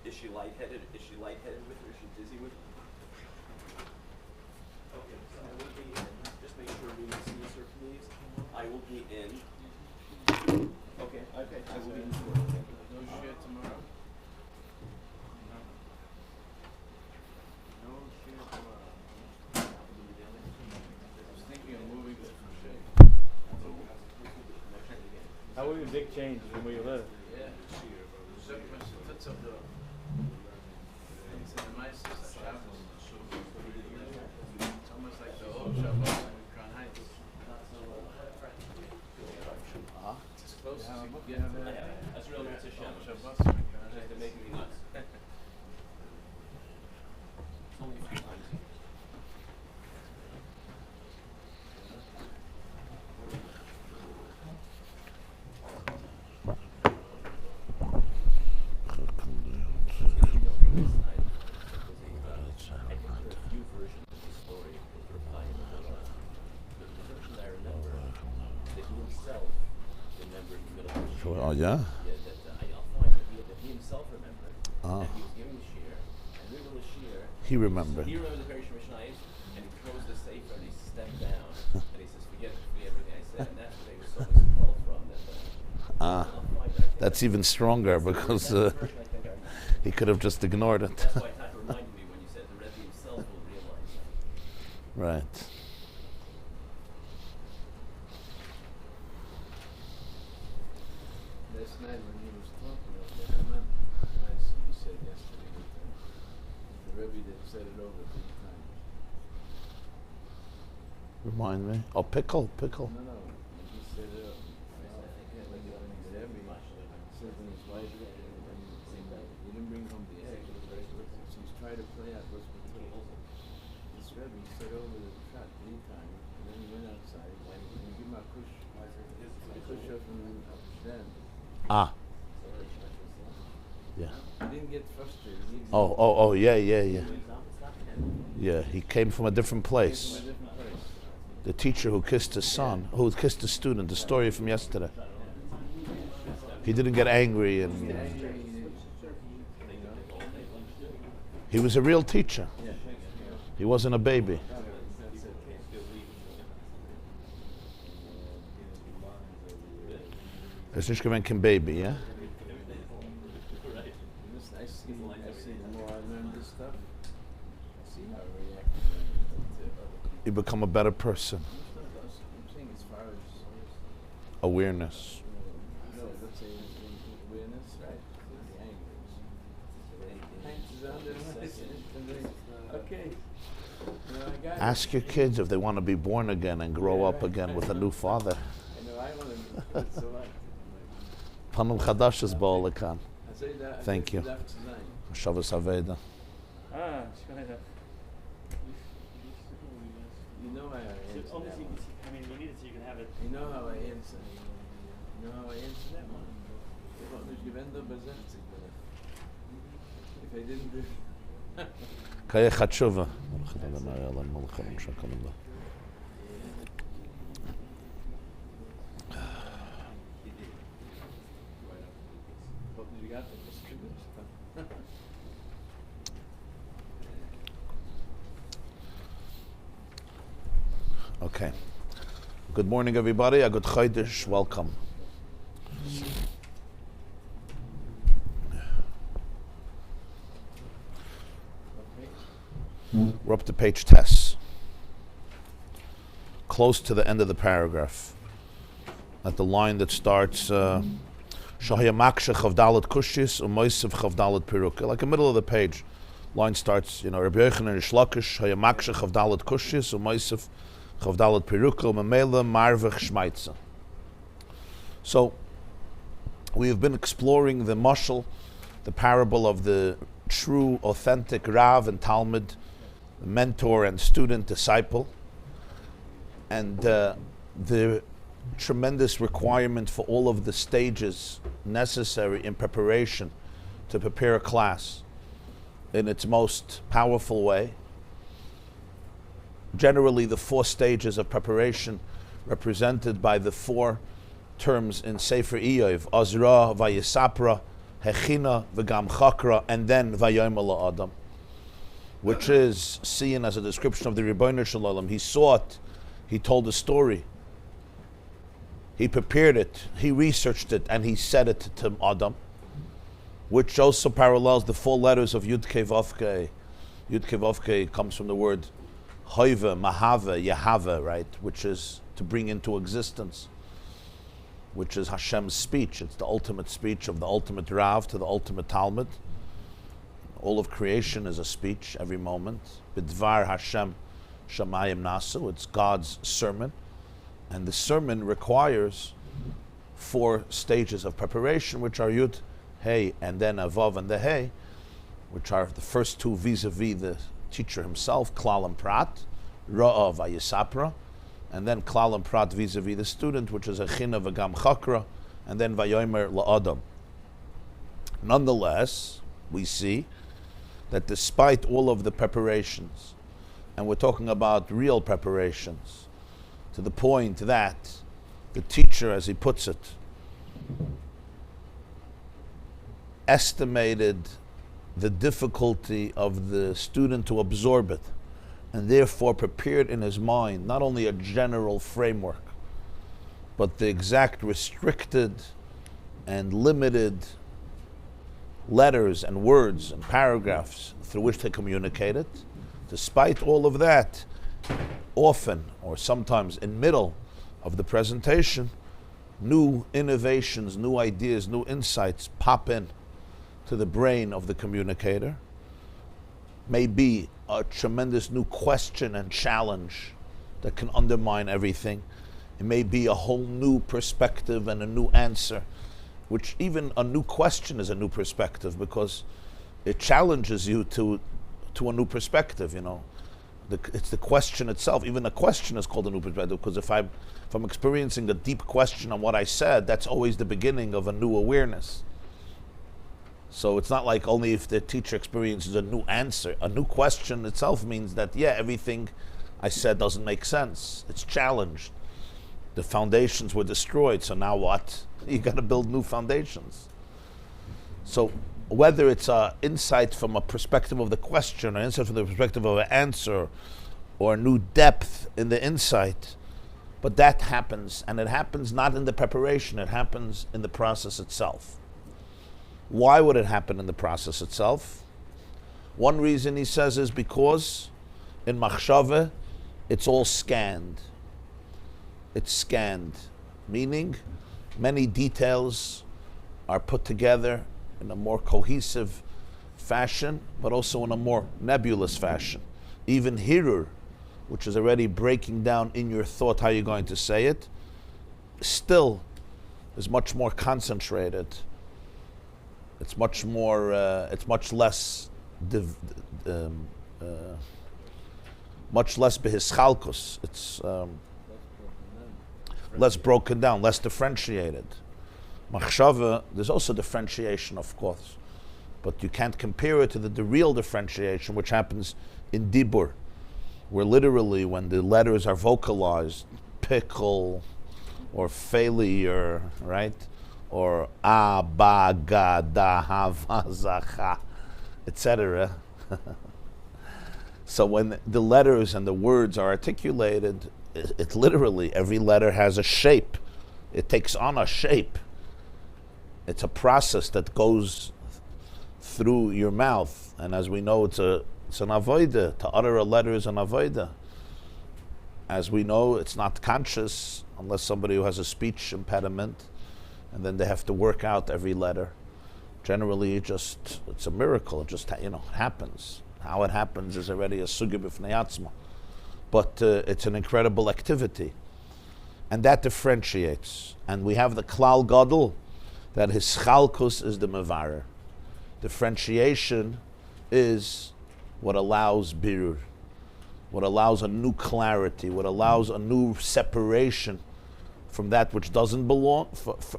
Is she lightheaded? Is she lightheaded with her? Is she dizzy with her? Okay, so I will be in. Just make sure we see her, please. I will be in. Okay, I will be in. No shit tomorrow? No. No shit tomorrow. I was thinking of moving to Shea. How will your dick change from where you live? Yeah. That's up the. It's in the nicest Shabbos. It's almost like the old Shabbos in Crown Heights. It's as close as you can get to That's real Mitzvah Shabbos. Shabbos in Crown They're Heights. making me nuts. Only a few times. Oh yeah. He himself remembered that he was giving the shear, and we were the shear. He remembered. He remembered the Perish Mishnayos, and he closed the sefer and he stepped down, and he says, "Forget everything I said," and that's where they were so miscalled from. That's even stronger because he could have just ignored it. That's why Taka reminded me when you said the Rebbe himself will realize that. Right. Last night when he was talking about that, I meant nice he said yesterday that the Rebbe that said it over 3 times. Remind me. Oh, pickle. No, when he said it up. When the Rebbe said to his wife, and he didn't bring home the egg. So he's trying to play out what's between. This Rebbe said over the shot 3 times, and then he went outside and he gave him a kush up from Amsterdam. Yeah. He didn't get frustrated. Oh, yeah. Yeah, he came from a different place. The teacher who kissed his son, who kissed the student, the story from yesterday. He didn't get angry, and he was a real teacher. He wasn't a baby. It's nicht gewinnt kein baby, yeah? I see the more I learn this stuff, I see how I react. You become a better person. I'm saying as far as Awareness. let's say awareness, right? The anger. Okay. I got Ask your kids if they want to be born again and grow up again with a new father. I know I want to do it so much. Panum Chadash is Ba'alekan. I say that. Thank you. Shabbos Aveda. Shkoda. You know how I answer that one. I mean, you need it so you can have it. You know how I answer. You know how I answer that one. If I didn't do Kaya Chatshuva. you got the Okay. Good morning, everybody. A good Chodesh. Welcome. We're up to page Tes. Close to the end of the paragraph. At the line that starts Shahya Maksha Chavdalat Kushis Umoisiv Chavdalat Piruk. Like the middle of the page. Line starts, Rabbi Yochanan Ishlakish, Shahya Maksha Chavdalat Kushis Umoisiv Chavdalat Piruk Memela Marvech Shmaitza. So we have been exploring the mashal, the parable of the true, authentic Rav and Talmud, mentor and student, disciple, and the tremendous requirement for all of the stages necessary in preparation to prepare a class in its most powerful way. Generally, the 4 stages of preparation represented by the 4 terms in Sefer Iyov, Azra, Vayisapra, hechina v'gam chakra, and then vayomer la'adam, which is seen as a description of the Ribbono Shel Olam. He saw it, he told a story, he prepared it, he researched it, and he said it to Adam, which also parallels the 4 letters of Yud Kei Vav Kei. Yud Kei Vav Kei comes from the word Hoive, Mahave, Yehave, right, which is to bring into existence, which is Hashem's speech. It's the ultimate speech of the ultimate Rav to the ultimate Talmud. All of creation is a speech every moment. B'dvar Hashem Shamayim Nasu. It's God's sermon. And the sermon requires 4 stages of preparation, which are Yud, Hey, and then a Vav and the Hey, which are the first 2 vis-a-vis the teacher himself, Klal and Prat, Ra'ah Vayisapra, and then Klal and Prat vis-a-vis the student, which is Echina V'gam Chakra, and then Vayomer La'adam. Nonetheless, we see that despite all of the preparations, and we're talking about real preparations, to the point that the teacher, as he puts it, estimated the difficulty of the student to absorb it, and therefore prepared in his mind not only a general framework, but the exact restricted and limited letters and words and paragraphs through which to communicate it. Despite all of that, often or sometimes in middle of the presentation, new innovations, new ideas, new insights pop in to the brain of the communicator. Maybe a tremendous new question and challenge that can undermine everything. It may be a whole new perspective and a new answer, which even a new question is a new perspective because it challenges you to a new perspective, you know. It's the question itself. Even a question is called a new perspective because if I'm experiencing a deep question on what I said, that's always the beginning of a new awareness. So it's not like only if the teacher experiences a new answer. A new question itself means that, everything I said doesn't make sense. It's challenged. The foundations were destroyed, so now what? You got to build new foundations. So whether it's an insight from a perspective of the question, or insight from the perspective of an answer, or a new depth in the insight, but that happens, and it happens not in the preparation, it happens in the process itself. Why would it happen in the process itself? One reason, he says, is because in Machshava, it's all scanned. It's scanned, meaning many details are put together in a more cohesive fashion, but also in a more nebulous fashion. Even Hirur, which is already breaking down in your thought how you're going to say it, still is much more concentrated. It's much more. It's much less. Much less behischalkus. It's less broken down, less differentiated. Machshava, there's also differentiation, of course, but you can't compare it to the real differentiation, which happens in Dibur, where literally when the letters are vocalized, pickle, or failure, right? Or a, ba, ga, da, ha, va, za, cha, etc. So when the letters and the words are articulated, it literally, every letter has a shape. It takes on a shape. It's a process that goes through your mouth. And as we know, it's an avodah. To utter a letter is an avodah. As we know, it's not conscious unless somebody who has a speech impediment, and then they have to work out every letter. Generally, it's a miracle. It just happens. How it happens is already a sugya b'fnei atzma. But it's an incredible activity. And that differentiates. And we have the klal gadol, that his chalkus is the mevarer. Differentiation is what allows birur, what allows a new clarity, what allows a new separation from that which doesn't belong,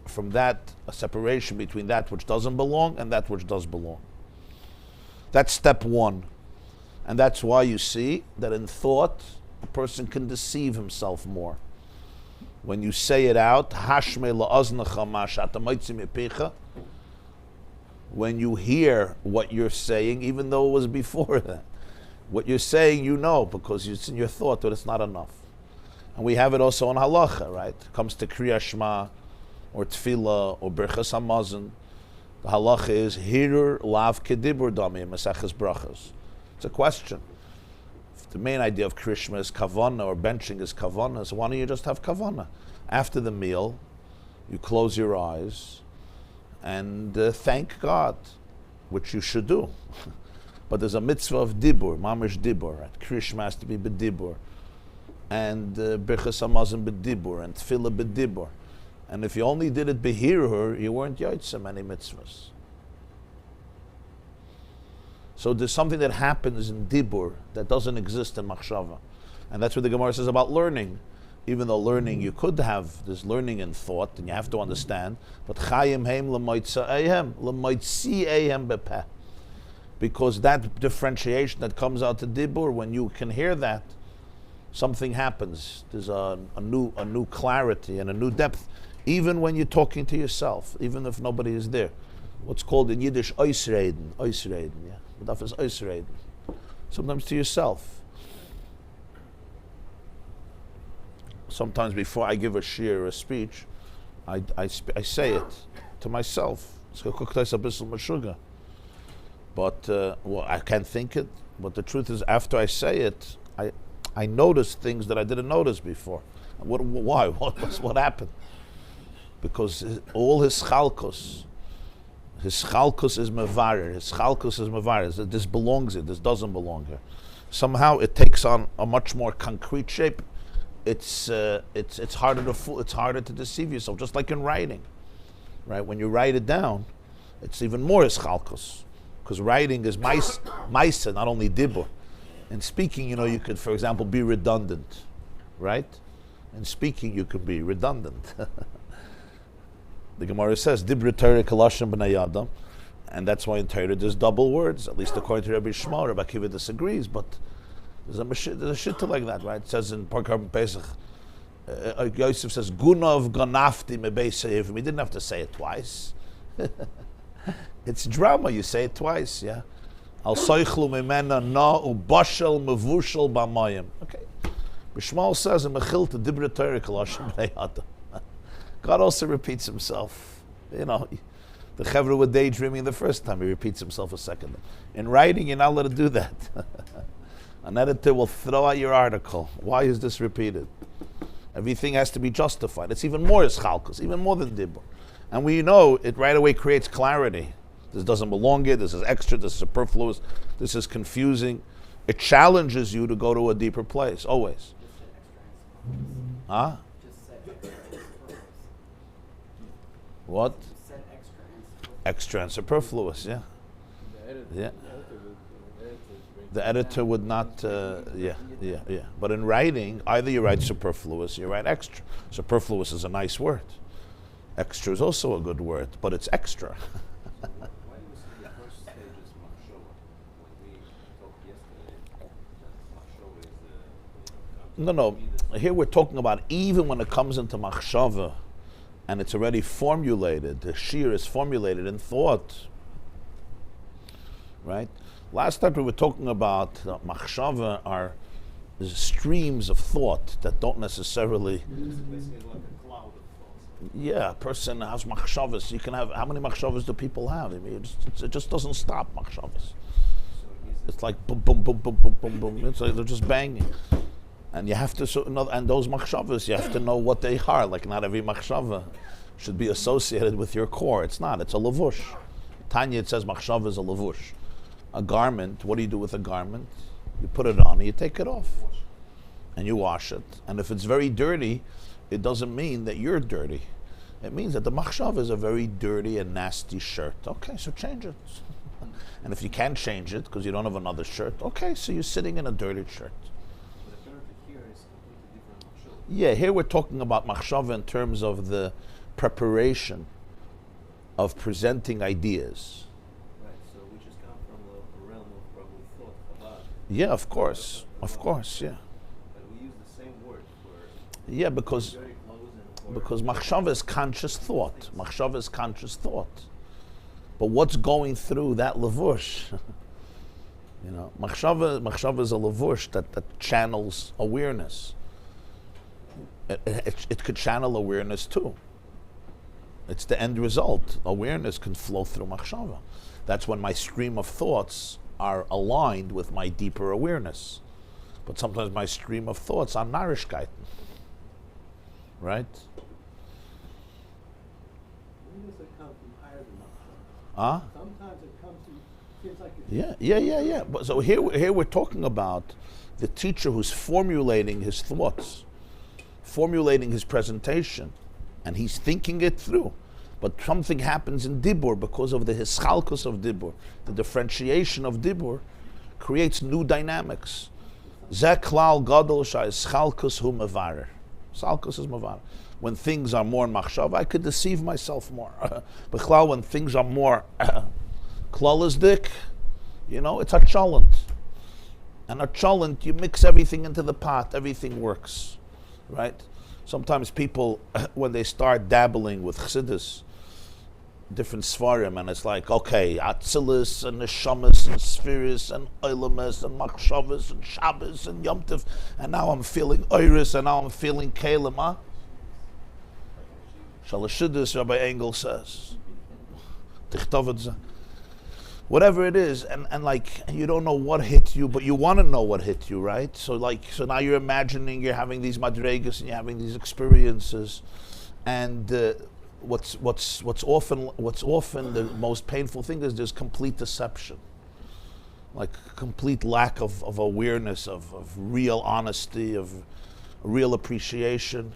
from that, a separation between that which doesn't belong and that which does belong. That's step one. And that's why you see that in thought, a person can deceive himself more. When you say it out, Hashme la'oznecha ma she'ata motzim mipicha, when you hear what you're saying, even though it was before that. What you're saying, you know, because it's in your thought, but it's not enough. And we have it also in halacha, right? It comes to Kriya Shema, or Tefillah, or Birchas Hamazon. The halacha is Hirur Lav Kedibur Dami Maseches Brachas. It's a question. If the main idea of Krishma is kavana, or benching is kavana, so why don't you just have kavana? After the meal, you close your eyes and thank God, which you should do. But there's a mitzvah of dibur, mamish dibur, right? Krishma has to be bedibur, and Birchas Hamazon bedibur, and Tefillah bedibur. And if you only did it behirur, you weren't yotzem any mitzvahs. So there's something that happens in dibur that doesn't exist in machshava. And that's what the Gemara says about learning. Even though learning, you could have this learning in thought, and you have to understand, but chayim heim l'moitza'ehem, l'moitzi'ehem bepeh. Because that differentiation that comes out to dibur, when you can hear that, something happens. There's a new clarity and a new depth, even when you're talking to yourself, even if nobody is there. What's called in Yiddish oisreden, yeah. The daf is oisreden. Sometimes to yourself. Sometimes before I give a shiur or a speech, I say it to myself. But I can't think it. But the truth is, after I say it, I notice things that I didn't notice before. Why? What happened? Because all his chalkos is mevarer. This belongs here. This doesn't belong here. Somehow it takes on a much more concrete shape. It's harder to fool. It's harder to deceive yourself. Just like in writing, right? When you write it down, it's even more ischalkos, because writing is maisa, not only dibur. In speaking, you could, for example, be redundant, right? In speaking, you could be redundant. The Gemara says, Dibra Torah kalashim b'nei Adam, and that's why in Torah there's double words, at least according to Rabbi Shmuel. Rabbi Akiva disagrees, but there's a shitta like that, right? It says in Parkar Pesach, Yosef says, Gunav ganafti mebeisayivim. He didn't have to say it twice. It's drama, you say it twice, yeah? Al soichlu mimena na ubashel mevushel b'mayim. Okay. Bishmal says in Mechilta, Dibra Torah kalashim b'nei Adam. God also repeats himself. The Chevra were daydreaming the first time, he repeats himself a second. In writing, you're not allowed to do that. An editor will throw out your article. Why is this repeated? Everything has to be justified. It's even more ischalkos, even more than dibur. And we know it right away creates clarity. This doesn't belong here, this is extra, this is superfluous, this is confusing. It challenges you to go to a deeper place, always. Huh? What? Extra and superfluous, yeah. Yeah. The editor would not, yeah. But in writing, either you write superfluous or you write extra. Superfluous is a nice word. Extra is also a good word, but it's extra. Why do you say the first stage is machshava? When we talked yesterday, that machshava is No. Here we're talking about even when it comes into machshava, and it's already formulated, the shiur is formulated in thought, right? Last time we were talking about machshava are streams of thought that don't necessarily. it's basically like a cloud of thoughts. Yeah, a person has machshavas. You can have, how many machshavas do people have? I mean, it just doesn't stop machshavas. It's like boom, boom, boom, boom, boom, boom, boom. It's like they're just banging. And you have to, and those machshavas, you have to know what they are. Like not every machshava should be associated with your core. It's not. It's a lavush. Tanya, it says machshava is a lavush. A garment, what do you do with a garment? You put it on and you take it off. And you wash it. And if it's very dirty, it doesn't mean that you're dirty. It means that the machshava is a very dirty and nasty shirt. Okay, so change it. And if you can't change it because you don't have another shirt, okay, so you're sitting in a dirty shirt. But apparently here is completely different machshava. Yeah, here we're talking about machshava in terms of the preparation of presenting ideas. Right, so which has come from the realm of probably thought about. Yeah, of course, yeah. But we use the same word for Yeah, because dirty clothes and for machshava is conscious thought. Machshava is conscious thought. But what's going through that levush? You know, machshava is a levush that channels awareness. It could channel awareness too. It's the end result. Awareness can flow through machshava. That's when my stream of thoughts are aligned with my deeper awareness. But sometimes my stream of thoughts are narishkeiten. Right? When does it come from higher than machshava? Huh? Sometimes it comes from, seems like it's Yeah. But so here we're talking about the teacher who's formulating his thoughts, formulating his presentation, and he's thinking it through. But something happens in Dibur because of the hischalkus of Dibur. The differentiation of Dibur creates new dynamics. Zeh klal gadol sha'ischalkus hu mevarer. Schalkus is mevarer. When things are more machshav, I could deceive myself more. But klal, when things are more klalisdik, you know, it's a cholent. And a cholent, you mix everything into the pot, everything works. Right? Sometimes people, when they start dabbling with chassidus, different svarim, and it's like, okay, Atzilus and Neshamas and Spheris and Oilamas and Machshavas and Shabbos and Yom Tov, and now I'm feeling Iris and now I'm feeling Kalim, huh? Shalashidus, Rabbi Engel says. Tichtavad, whatever it is, and like, you don't know what hit you, but you want to know what hit you, right? So now you're imagining you're having these madregas and you're having these experiences, and what's often the most painful thing is there's complete deception, like complete lack of awareness, of real honesty, of real appreciation.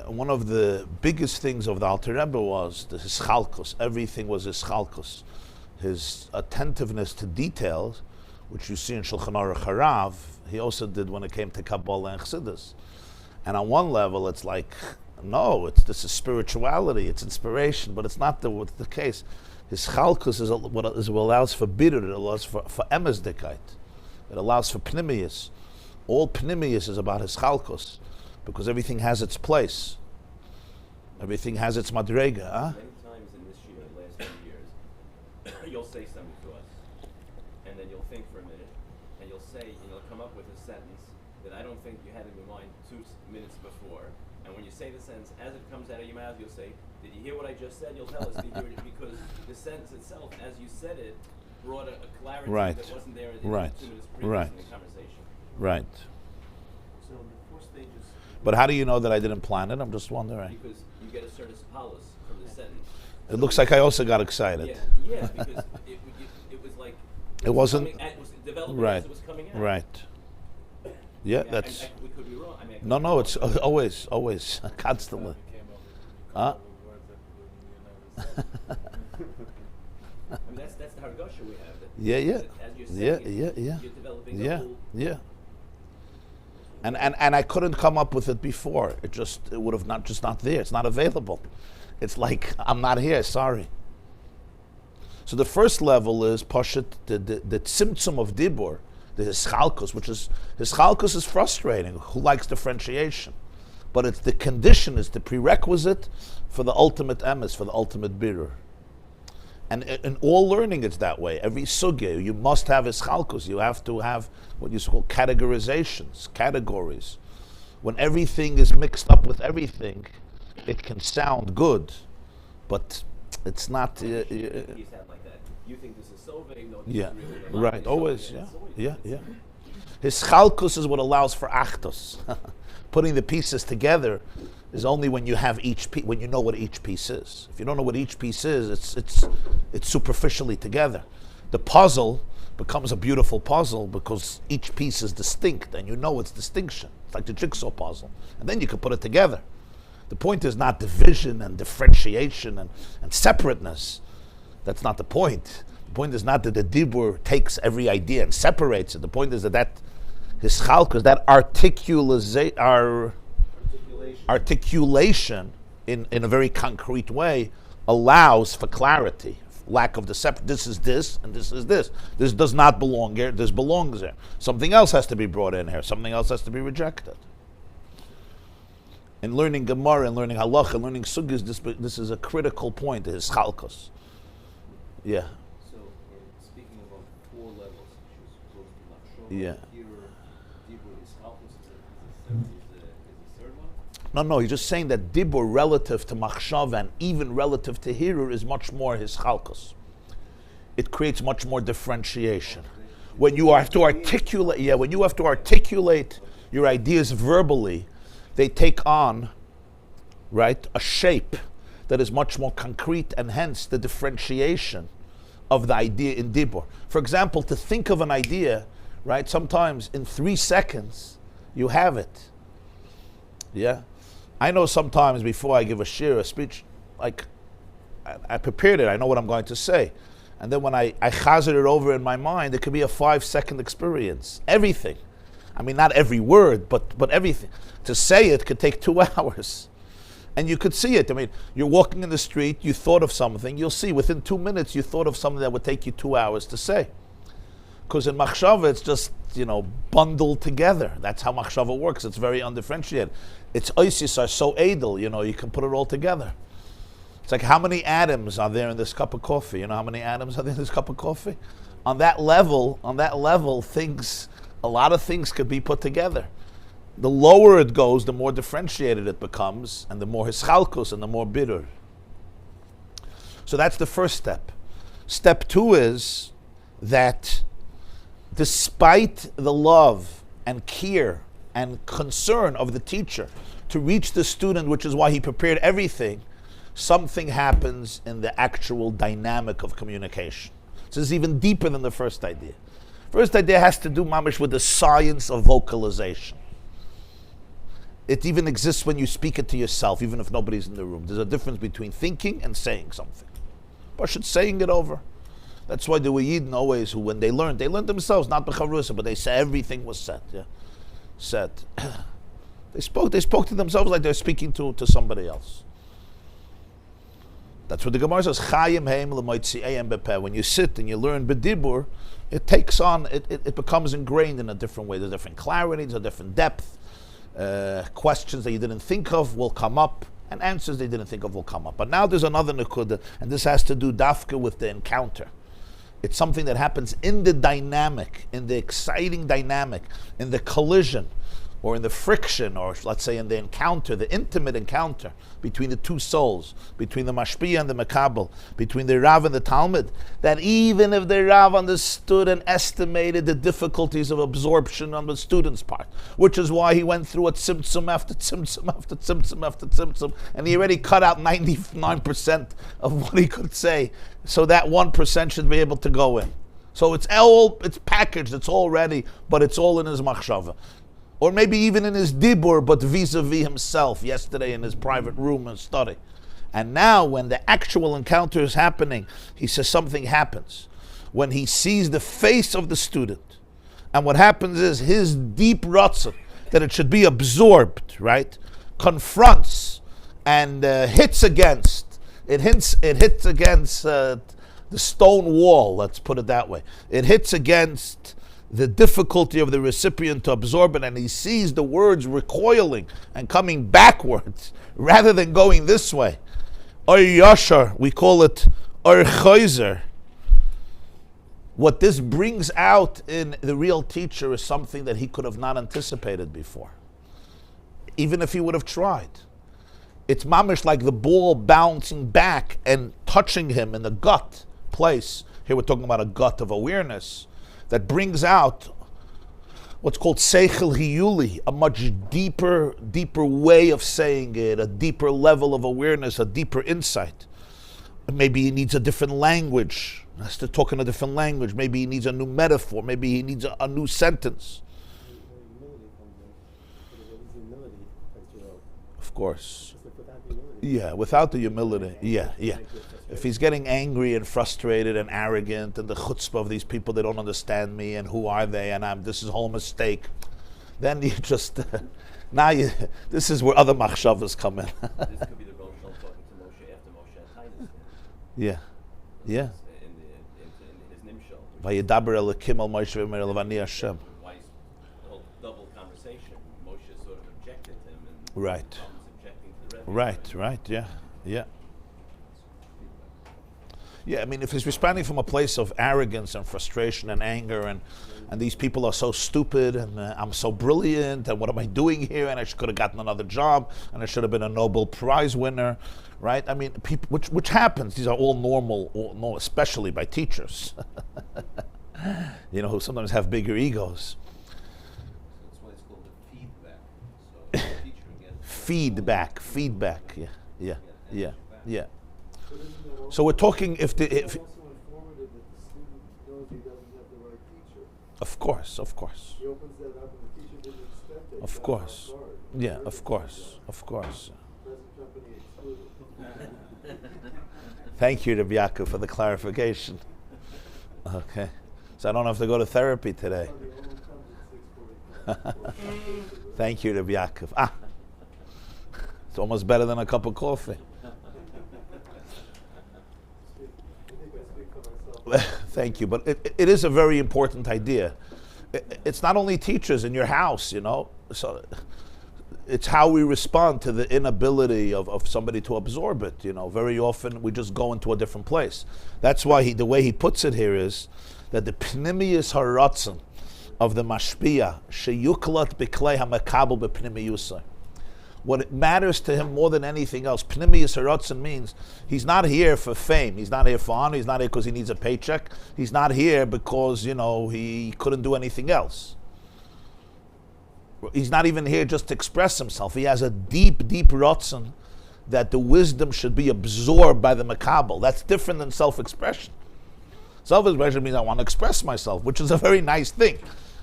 One of the biggest things of the Alter Rebbe was the hischalkus. Everything was hischalkus. His attentiveness to details, which you see in Shulchan Aruch Harav, he also did when it came to Kabbalah and Chassidus. And on one level, it's like, no, this is spirituality, it's inspiration, but it's not the case. His chalkus is what allows for bitter, it allows for emesdikait, it allows for pnimius. All pnimius is about his chalkus, because everything has its place. Everything has its madrega. Huh? Many times in this year, the last 2 years, you'll say something to us, and then you'll think for a minute, and you'll come up with a sentence that I don't think you had in your mind 2 minutes before. And when you say the sentence, as it comes out of your mouth, you'll say, "Did you hear what I just said?" You'll tell us, "Did you hear it?" Because the sentence itself, as you said it, brought a clarity that wasn't there in 2 minutes previous in the conversation. Right. So in the 4 stages. But how do you know that I didn't plan it? I'm just wondering. Because you get a certain palus from the sentence. It looks like I also got excited. Yeah, because it was like it wasn't it was developing right. as it was coming out. Right. Yeah, that's. We could be wrong. No, it's always, constantly. Huh? That's the hargasha we have. Yeah. As you're saying You're developing Yeah. And I couldn't come up with it before. It would have not there. It's not available. It's like, I'm not here, sorry. So the first level is Pashat, the symptom of Dibur, the hischalkus, which is, hischalkus is frustrating. Who likes differentiation? But it's the condition, it's the prerequisite for the ultimate emes, for the ultimate birur. And in all learning, it's that way. Every sugya, you must have hischalkus. You have to have what you call categorizations, categories. When everything is mixed up with everything, it can sound good, but it's not. You sound like that. You think this is so vague, no, this Yeah, is really right. Always, yeah. Hischalkus is what allows for achtos. Putting the pieces together is only when you have when you know what each piece is. If you don't know what each piece is, it's superficially together. The puzzle becomes a beautiful puzzle because each piece is distinct and you know its distinction. It's like the jigsaw puzzle. And then you can put it together. The point is not division and differentiation and separateness. That's not the point. The point is not that the dibur takes every idea and separates it. The point is that hischalkus, that articulation in a very concrete way allows for clarity, lack of deception. This is this and this is this. This does not belong here, this belongs there. Something else has to be brought in here, something else has to be rejected. In learning Gemara and learning Halacha and learning Sugis, this is a critical point, the hischalkus. Yeah. So, speaking about 4 levels, she was close to Machshava. Yeah. Here, Dibur is Chalchus is the third one? No, he's just saying that Dibur relative to Machshava and even relative to Hirur is much more his Chalkus. It creates much more differentiation. When you have to articulate, your ideas verbally, they take on, right, a shape that is much more concrete, and hence the differentiation of the idea in Dibur. For example, to think of an idea, right, sometimes in 3 seconds, you have it. Yeah? I know sometimes before I give a speech, like, I prepared it, I know what I'm going to say. And then when I chazed it over in my mind, it could be a 5-second experience. Everything. I mean, not every word, but everything. To say it could take 2 hours. And you could see it. I mean, you're walking in the street, you thought of something, you'll see within 2 minutes you thought of something that would take you 2 hours to say. Because in Machshava, it's just, bundled together. That's how Machshava works. It's very undifferentiated. Its oisis are so edel, you can put it all together. It's like, how many atoms are there in this cup of coffee? You know how many atoms are there in this cup of coffee? On that level, a lot of things could be put together. The lower it goes, the more differentiated it becomes, and the more hischalkus, and the more bitter. So that's the first step. Step 2 is that despite the love and care and concern of the teacher to reach the student, which is why he prepared everything, something happens in the actual dynamic of communication. This is even deeper than the first idea. First idea has to do, mamish, with the science of vocalization. It even exists when you speak it to yourself, even if nobody's in the room. There's a difference between thinking and saying something. But saying it over. That's why the Yidden always, who when they learned themselves, not b'chavrusa, but they said everything was said. Yeah, said. They spoke to themselves like they're speaking to somebody else. That's what the Gemara says. Chayim heim l'moitzi'ayim bepeh. When you sit and you learn b'dibur, it takes on, it becomes ingrained in a different way. There's a different clarity, there's a different depth. Questions that you didn't think of will come up, and answers they didn't think of will come up. But now there's another nekuda, and this has to do dafka with the encounter. It's something that happens in the dynamic, in the exciting dynamic, in the collision, or in the friction, or let's say in the encounter, the intimate encounter between the two souls, between the mashpia and the makabel, between the Rav and the Talmud, that even if the Rav understood and estimated the difficulties of absorption on the student's part, which is why he went through a tzimtzum after tzimtzum after tzimtzum after tzimtzum, and he already cut out 99% of what he could say, so that 1% should be able to go in. So it's packaged, it's all ready, but it's all in his machshava. Or maybe even in his dibur, but vis-a-vis himself, yesterday in his private room and study. And now, when the actual encounter is happening, he says something happens. When he sees the face of the student, and what happens is his deep ratzon, that it should be absorbed, right, confronts and hits against the stone wall, let's put it that way. It hits against the difficulty of the recipient to absorb it, and he sees the words recoiling and coming backwards rather than going this way. Or yashar, we call it or chayzer. What this brings out in the real teacher is something that he could have not anticipated before, even if he would have tried. It's mamish like the ball bouncing back and touching him in the gut place. Here we're talking about a gut of awareness that brings out what's called seichel hiyuli, a much deeper way of saying it, a deeper level of awareness, a deeper insight. Maybe he needs a different language, has to talk in a different language. Maybe he needs a new metaphor. Maybe he needs a new sentence. Of course. Yeah, without the humility. Yeah. If he's getting angry and frustrated and arrogant and the chutzpah of these people, they don't understand me and who are they and this is a whole mistake, then you just, this is where other machshavas come in. This could be the Rosh talking to Moshe after Moshe had Tainus. Yeah. In his nimshal. Vayedaber Elokim al Moshe v'Omer Levani Hashem. Why the whole double conversation, Moshe sort of objected to him and Right. Tom was objecting to the Rebbe. Right, yeah. Yeah, I mean, if he's responding from a place of arrogance and frustration and anger, and these people are so stupid, and I'm so brilliant, and what am I doing here? And I could have gotten another job, and I should have been a Nobel Prize winner, right? I mean, people, which happens. These are all normal, especially by teachers, who sometimes have bigger egos. That's why it's called the feedback. So the teacher gets Feedback. Yeah. So we're talking if also informative that the student knows he doesn't have the right teacher. Of course. He opens that up and the teacher didn't expect it. Of course. Yeah, of course. Present company excluded. Thank you, Rabbi Yaakov, for the clarification. Okay. So I don't have to go to therapy today. Thank you, Rabbi Yaakov. It's almost better than a cup of coffee. Thank you, but it is a very important idea. It's not only teachers in your house, so it's how we respond to the inability of somebody to absorb it. Very often we just go into a different place. That's why the way he puts it here is that the pnimius haratzon of the mashpia sheyuklat b'klei hamakabel b'pnimiyusay. What it matters to him more than anything else, pnimius haratzon means he's not here for fame, he's not here for honor, he's not here because he needs a paycheck, he's not here because, he couldn't do anything else. He's not even here just to express himself. He has a deep ratzon that the wisdom should be absorbed by the makabel. That's different than self-expression. Self-expression means I want to express myself, which is a very nice thing.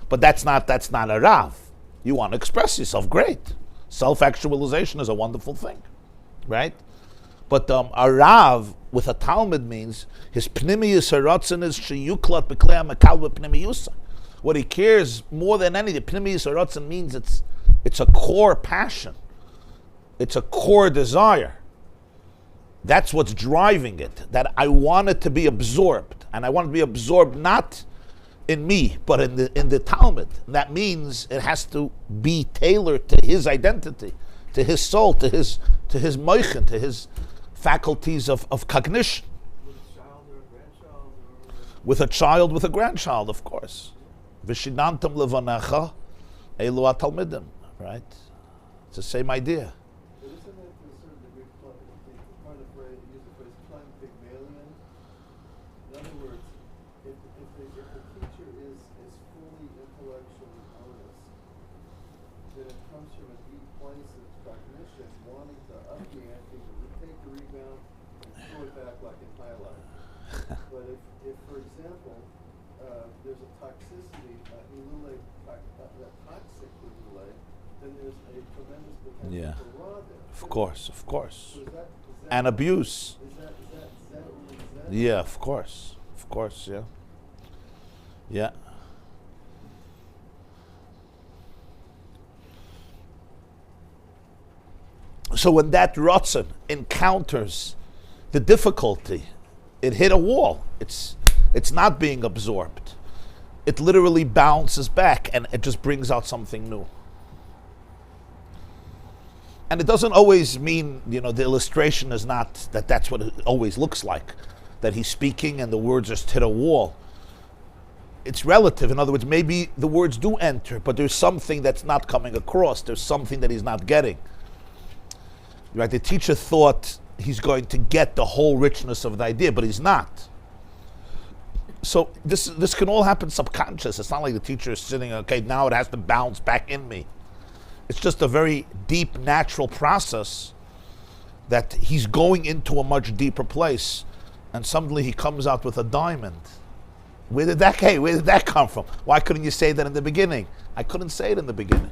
But that's not a Rav. You want to express yourself, great. Self-actualization is a wonderful thing, right? But a Rav with a Talmud means his pnimius haratzon is sheyuklat b'klei makal b'pnimiyusa. What he cares more than anything, pnimius haratzon means it's a core passion, it's a core desire. That's what's driving it. That I want it to be absorbed, and I want it to be absorbed not in me, but in the Talmud. That means it has to be tailored to his identity, to his soul, to his moichin, to his faculties of cognition. With a child, with a grandchild, of course. Vishinantam levanecha elu atalmidim, right? It's the same idea. But isn't that to a certain degree part of the phrase, use the phrase climb Pygmalion? In other words, if the teacher is fully intellectually honest, then it comes from a deep place of cognition, wanting to up the ante, to take the rebound and throw it back like in highlight. But if for example, there's a toxicity, toxic ilule, then there's a tremendous potential for raw there. Of course. So is that and abuse. Is that only Zen? Yeah, of course, yeah. So when that Ratzon encounters the difficulty, it hit a wall. It's not being absorbed. It literally bounces back and it just brings out something new. And it doesn't always mean, the illustration is not that's what it always looks like, that he's speaking and the words just hit a wall. It's relative. In other words, maybe the words do enter, but there's something that's not coming across. There's something that he's not getting. Right? The teacher thought he's going to get the whole richness of the idea, but he's not. So this can all happen subconscious. It's not like the teacher is sitting, okay, now it has to bounce back in me. It's just a very deep, natural process that he's going into a much deeper place, and suddenly he comes out with a diamond. Where did that come from? Why couldn't you say that in the beginning? I couldn't say it in the beginning.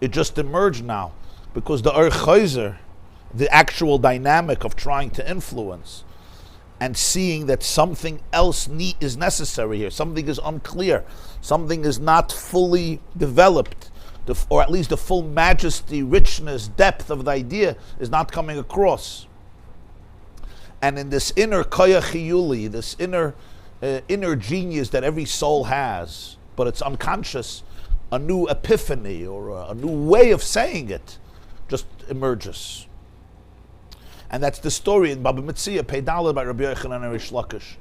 It just emerged now, because the Chayzer, the actual dynamic of trying to influence, and seeing that something else is necessary here, something is unclear, something is not fully developed, or at least the full majesty, richness, depth of the idea is not coming across. And in this inner koyach chiyuli, this inner genius that every soul has, but it's unconscious, a new epiphany or a new way of saying it just emerges. And that's the story in Baba Metzia, Peidalad by Rabbi Yochanan and Rish Lakish.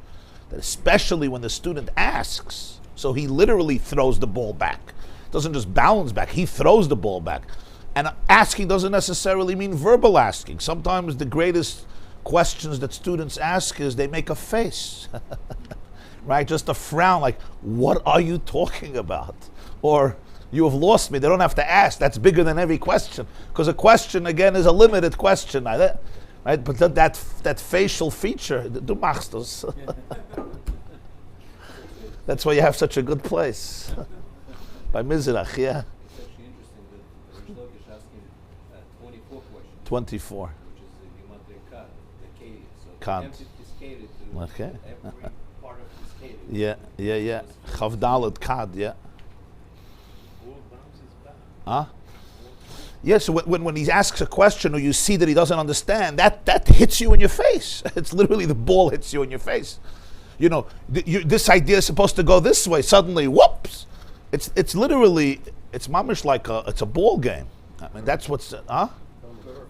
That especially when the student asks, so he literally throws the ball back. Doesn't just bounce back, he throws the ball back. And asking doesn't necessarily mean verbal asking. Sometimes the greatest questions that students ask is they make a face. Right? Just a frown, like, what are you talking about? Or, you have lost me. They don't have to ask. That's bigger than every question. Because a question, again, is a limited question. Right? But that facial feature, du machst das. That's why you have such a good place. By Mizrach, yeah. It's actually interesting that Rish Lakish asking 24 questions. 24. Which is the Gematria Kad, the Kated. So Kad. empty is catered to Okay. every part of his catered. Yeah. Chavdalet Kad, yeah. Huh? Yeah, so when he asks a question or you see that he doesn't understand, that hits you in your face. It's literally the ball hits you in your face. You know, this idea is supposed to go this way. Suddenly, whoops! It's literally, it's mamish like it's a ball game. I mean, that's what's,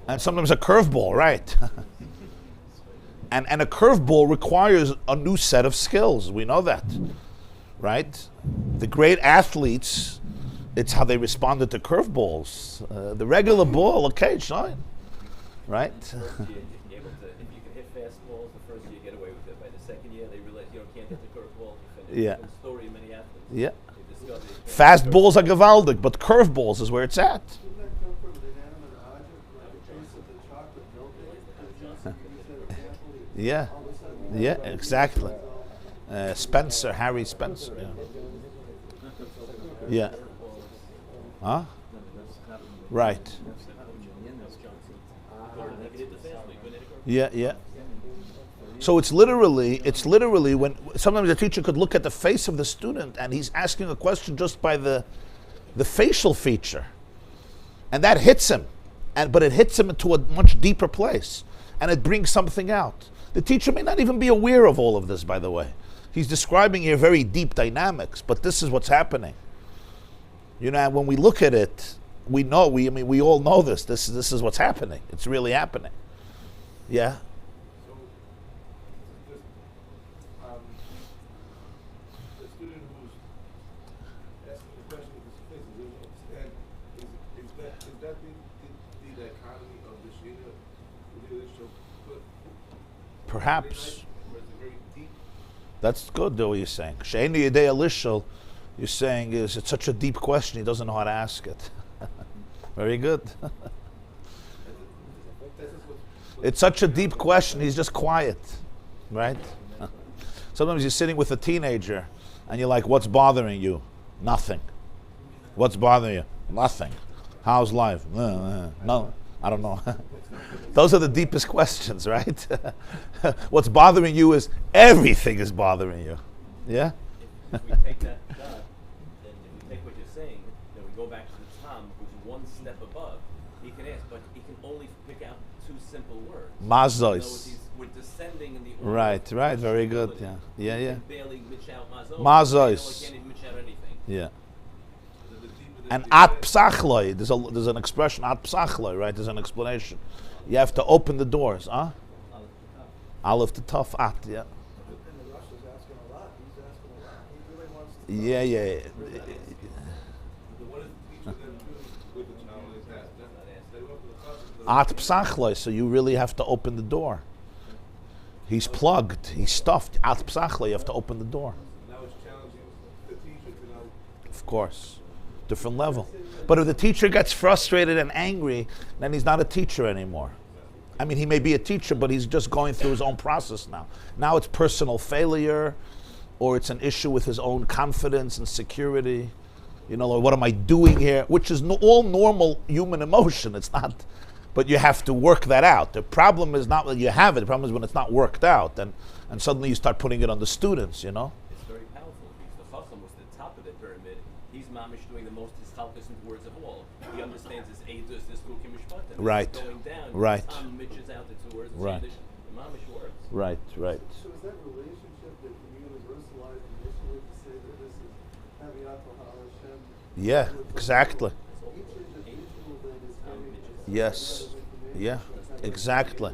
and sometimes a curveball, right? and a curveball requires a new set of skills. We know that, right? The great athletes, it's how they responded to curveballs. The regular ball, okay, shine, right? First year, you're able to, if you can hit fastballs, the first year you get away with it. By the second year, they realize you can't hit the curveball. Yeah. The story of many athletes. Yeah. They discover you can't Fastballs are gewaldig, but curveballs is where it's at. Didn't that come from the inanimate object, like the taste of the chocolate milk? Use that example. Yeah, All of a sudden, yeah, exactly. Spencer, Harry Spencer. Yeah. Huh? Right. Yeah. So it's literally when sometimes the teacher could look at the face of the student and he's asking a question just by the facial feature, and that hits him, but it hits him into a much deeper place, and it brings something out. The teacher may not even be aware of all of this, by the way. He's describing here very deep dynamics, but this is what's happening. You know, when we look at it, we know. We all know this. This is what's happening. It's really happening. Yeah. So, just, the student who's asking the question with his face and doesn't understand, is that the dichotomy of the Shina really show put? Perhaps. Where it's very deep. That's good, though, what you're saying. She'eni yedei alishal, you're saying it's such a deep question, he doesn't know how to ask it. Very good. It's such a deep question, he's just quiet, right? Sometimes you're sitting with a teenager and you're like, what's bothering you? Nothing. What's bothering you? Nothing. How's life? No, I don't know. Those are the deepest questions, right? What's bothering you is everything is bothering you. Yeah? If we take that God, then if we take what you're saying, then we go back to the Tom, who's one step above. He can ask, but he can only pick out two simple words. Mazos. We're descending in the order. Right, very good. Ability. Yeah. You can barely mitch out mazos. Mazos. You can't even mitch out anything. Yeah. The deeper And the- at psachloi, there's an expression, at psachloi, right? There's an explanation. You have to open the doors, huh? Aleph to tough, at, yeah. And the Rush is asking a lot. He's asking a lot. He really wants to. Yeah. What is the teacher then doing with the child is that they go up to the class and At psachloi, so you really have to open the door. He's plugged, he's stuffed. At psachloi, you have to open the door. now it's challenging the teacher to know. Of course. Different level. But if the teacher gets frustrated and angry, then he's not a teacher anymore. I mean, he may be a teacher, but he's just going through his own process now. Now it's personal failure, or it's an issue with his own confidence and security. You know, like, what am I doing here? Which is all normal human emotion. It's not, but you have to work that out. The problem is not when you have it. The problem is when it's not worked out, and suddenly you start putting it on the students, you know? It's very powerful because the Chacham was the top of the pyramid. He's mamish doing the most hischalkus in words of all. He understands his Eidos, this Kukim Mishpatim. Right. Going down. Right. Tom mitches out the two words. Right. The mamish words. Right. So is that relationship that you universalized initially to say that this is Haviyat Hashem? Yeah, exactly. Each individual then is getting Yes. Yeah, exactly.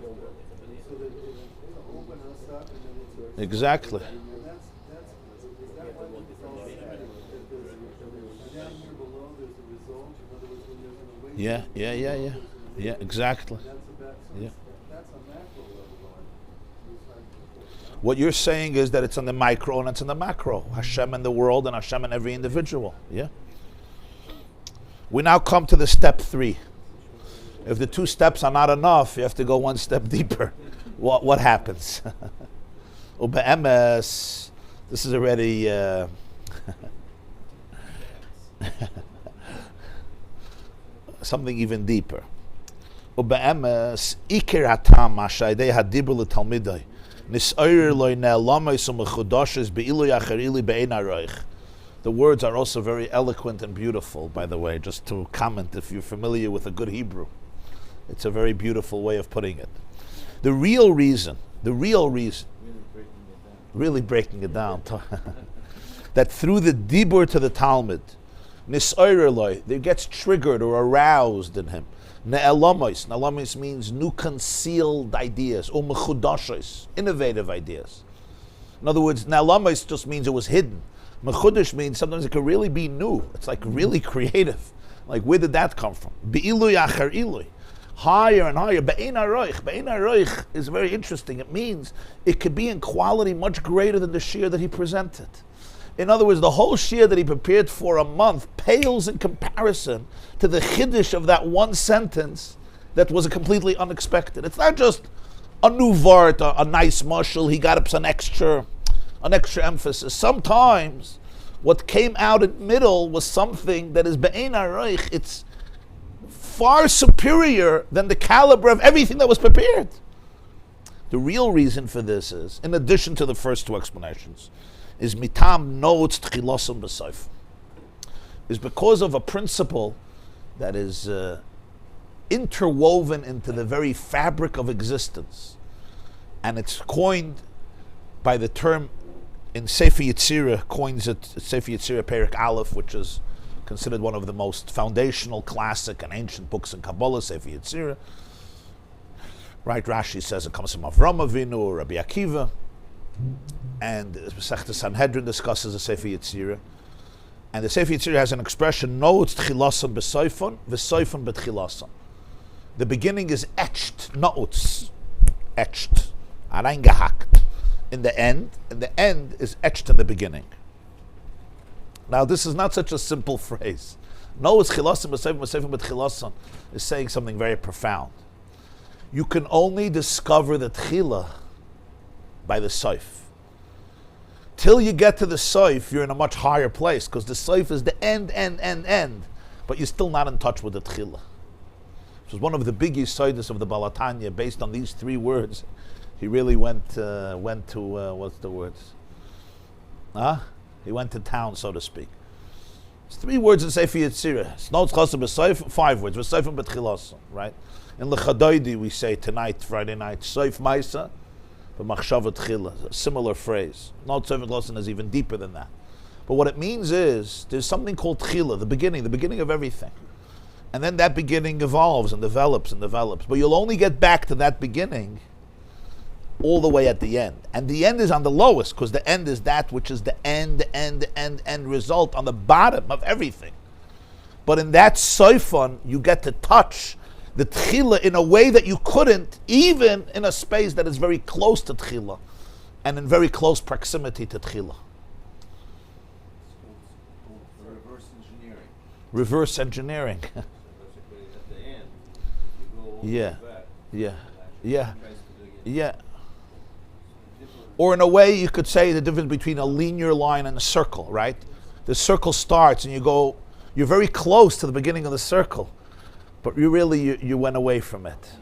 Exactly. And that's is that why it's all said? That down here below there's a result. In other words, when there's an awakening. Yeah, exactly. That's about, so Yeah. that's a macro level, What you're saying is that it's on the micro and it's on the macro. Hashem and the world and Hashem and every individual. Yeah. We now come to the step 3. If the 2 steps are not enough, you have to go 1 step deeper. What happens? Ube'emes, this is already something even deeper. Ube'emes, ikir hatam masha'idei hadibur l'talmidai. The words are also very eloquent and beautiful, by the way, just to comment if you're familiar with a good Hebrew. It's a very beautiful way of putting it. The real reason, really breaking it down, that through the dibur to the Talmud, there gets triggered or aroused in him. Ne'elamois means new concealed ideas, or mechudashos, innovative ideas. In other words, ne'elamois just means it was hidden. Mechudash means sometimes it could really be new. It's like really creative. Like, where did that come from? Be'ilui achar ilui. Higher and higher. Be'ein haroich. Be'ein haroich is very interesting. It means it could be in quality much greater than the shiur that he presented. In other words, the whole shiur that he prepared for a month pales in comparison to the chiddush of that one sentence that was completely unexpected. It's not just a new vart, a nice mashal, he got up an extra emphasis. Sometimes what came out in the middle was something that is be'ein haroich. It's far superior than the caliber of everything that was prepared. The real reason for this is, in addition to the first 2 explanations, is mitam notes tchilosim b'soif. Is because of a principle that is interwoven into the very fabric of existence, and it's coined by the term in Sefer Yetzirah, coins it Sefer Yetzirah Perek Aleph, which is considered one of the most foundational, classic, and ancient books in Kabbalah, Sefer Yetzirah. Right, Rashi says it comes from Avram Avinu, Rabbi Akiva, and Masechta Sanhedrin discusses the Sefer Yetzirah. And the Sefer Yetzirah has an expression, no, it's tchilasan b'soifon, v'soifon b'tchilasan. The beginning is etched, no'utz, etched, areingehakt, in the end, and the end is etched in the beginning. Now, this is not such a simple phrase. No, it's tchilasan b'soifon, v'soifon b'tchilasan is saying something very profound. You can only discover the tchila by the soif. Till you get to the soif, you're in a much higher place, because the soif is the end, but you're still not in touch with the tchila. Which is one of the big yisodos of the Balatanya, based on these 3 words. He really went to what's the words? He went to town, so to speak. It's 3 words in Sefer Yetzirah. It's not chasam b'soif, 5 words. V'soifim b'tchilasan, right? In L'chadoidi we say tonight, Friday night, soif ma'isa, b'machshava tchila. A similar phrase. Not soif b'tchilasan is even deeper than that. But what it means is, there's something called tchila, the beginning of everything. And then that beginning evolves and develops. But you'll only get back to that beginning all the way at the end. And the end is on the lowest, because the end is that which is the end result on the bottom of everything. But in that soifon, you get to touch the tchila in a way that you couldn't, even in a space that is very close to tchila, and in very close proximity to tchila. Reverse engineering. Basically, at the end, you go all the way back. Yeah. Or in a way, you could say the difference between a linear line and a circle, right? The circle starts and you're very close to the beginning of the circle, but you went away from it.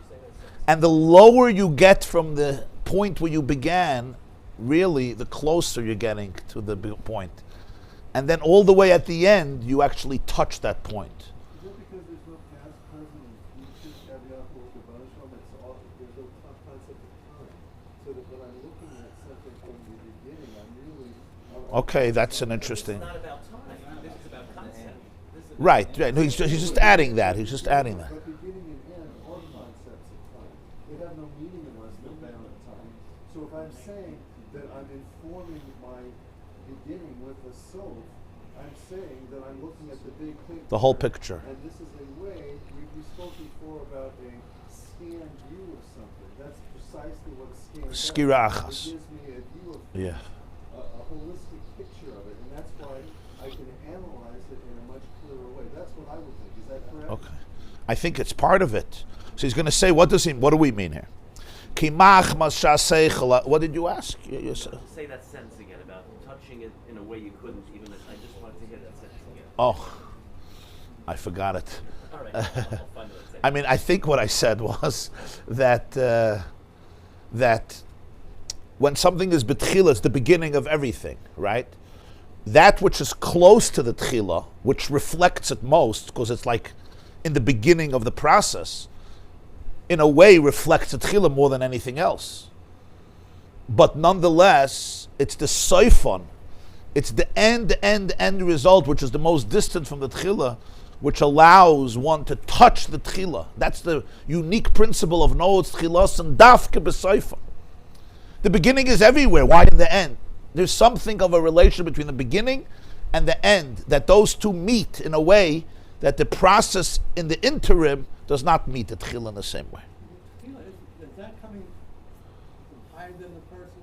And the lower you get from the point where you began, really, the closer you're getting to the point. And then all the way at the end, you actually touch that point. Is that because there's no past, present, and future caveat with the Banashal? There's no concept of time. So that when I'm looking at something from the beginning, I'm really... Okay, that's an interesting... It's not about time. This is about concept. This is about Right. No, he's just adding that. But beginning and end are concepts of time. They have no meaning unless they're bound in time. So if I'm saying that I'm beginning with a soul, I'm saying that I'm looking at the big picture. The whole picture. And this is a way, we spoke before about a scanned view of something. That's precisely what a scan does. Skira It achas. gives me a view of Yeah. a holistic picture of it, and that's why I can analyze it in a much clearer way. That's what I would think. Is that correct? Okay. I think it's part of it. So he's going to say, what do we mean here? Kimach masha seichel. What did you ask? You said. Say that sentence again about touching it in a way you couldn't even. I just wanted to hear that sentence again. Oh, I forgot it. All right, I'll find it. Second. I mean, I think what I said was that that when something is betchila, it's the beginning of everything, right? That which is close to the tchila, which reflects it most, because it's like in the beginning of the process, in a way reflects the tchila more than anything else. But nonetheless, it's the soifon, it's the end result, which is the most distant from the tchila, which allows one to touch the tchila. That's the unique principle of Noah's tchilas and dafke b'soifon. The beginning is everywhere. Why in the end? There's something of a relation between the beginning and the end, that those two meet in a way that the process in the interim does not meet the tchila in the same way. Is that coming from higher than the person?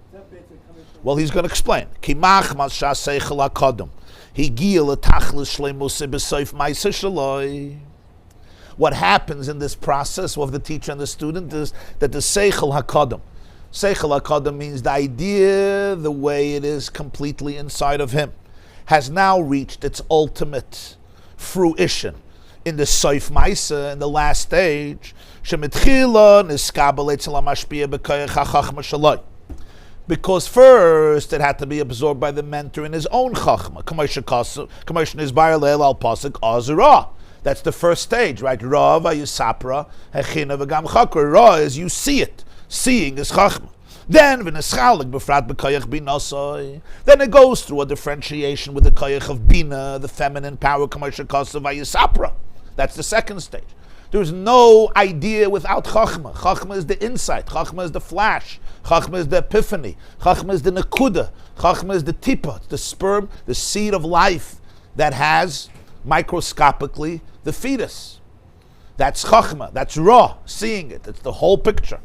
Is that basically coming from... Well, he's going to explain. Kimach masha seichel hakodem. Higia letachlis shleimus b'soif ma'aser shaloi. What happens in this process of the teacher and the student is that the seichel hakodem. Seichel HaKadam means the idea, the way it is completely inside of him, has now reached its ultimate fruition in the Soif Maisa, in the last stage. Because first it had to be absorbed by the mentor in his own Chachma. That's the first stage, right? Ra v'yisapra hechina v'gam chakra. Ra is you see it. Seeing is chachma. Then Then it goes through a differentiation with the koyach of bina, the feminine power. That's the second stage. There's no idea without chachma. Chachma is the insight. Chachma is the flash. Chachma is the epiphany. Chachma is the nekuda. Chachma is the tipa, the sperm, the seed of life that has microscopically the fetus. That's chachma. That's raw. Seeing it. It's the whole picture.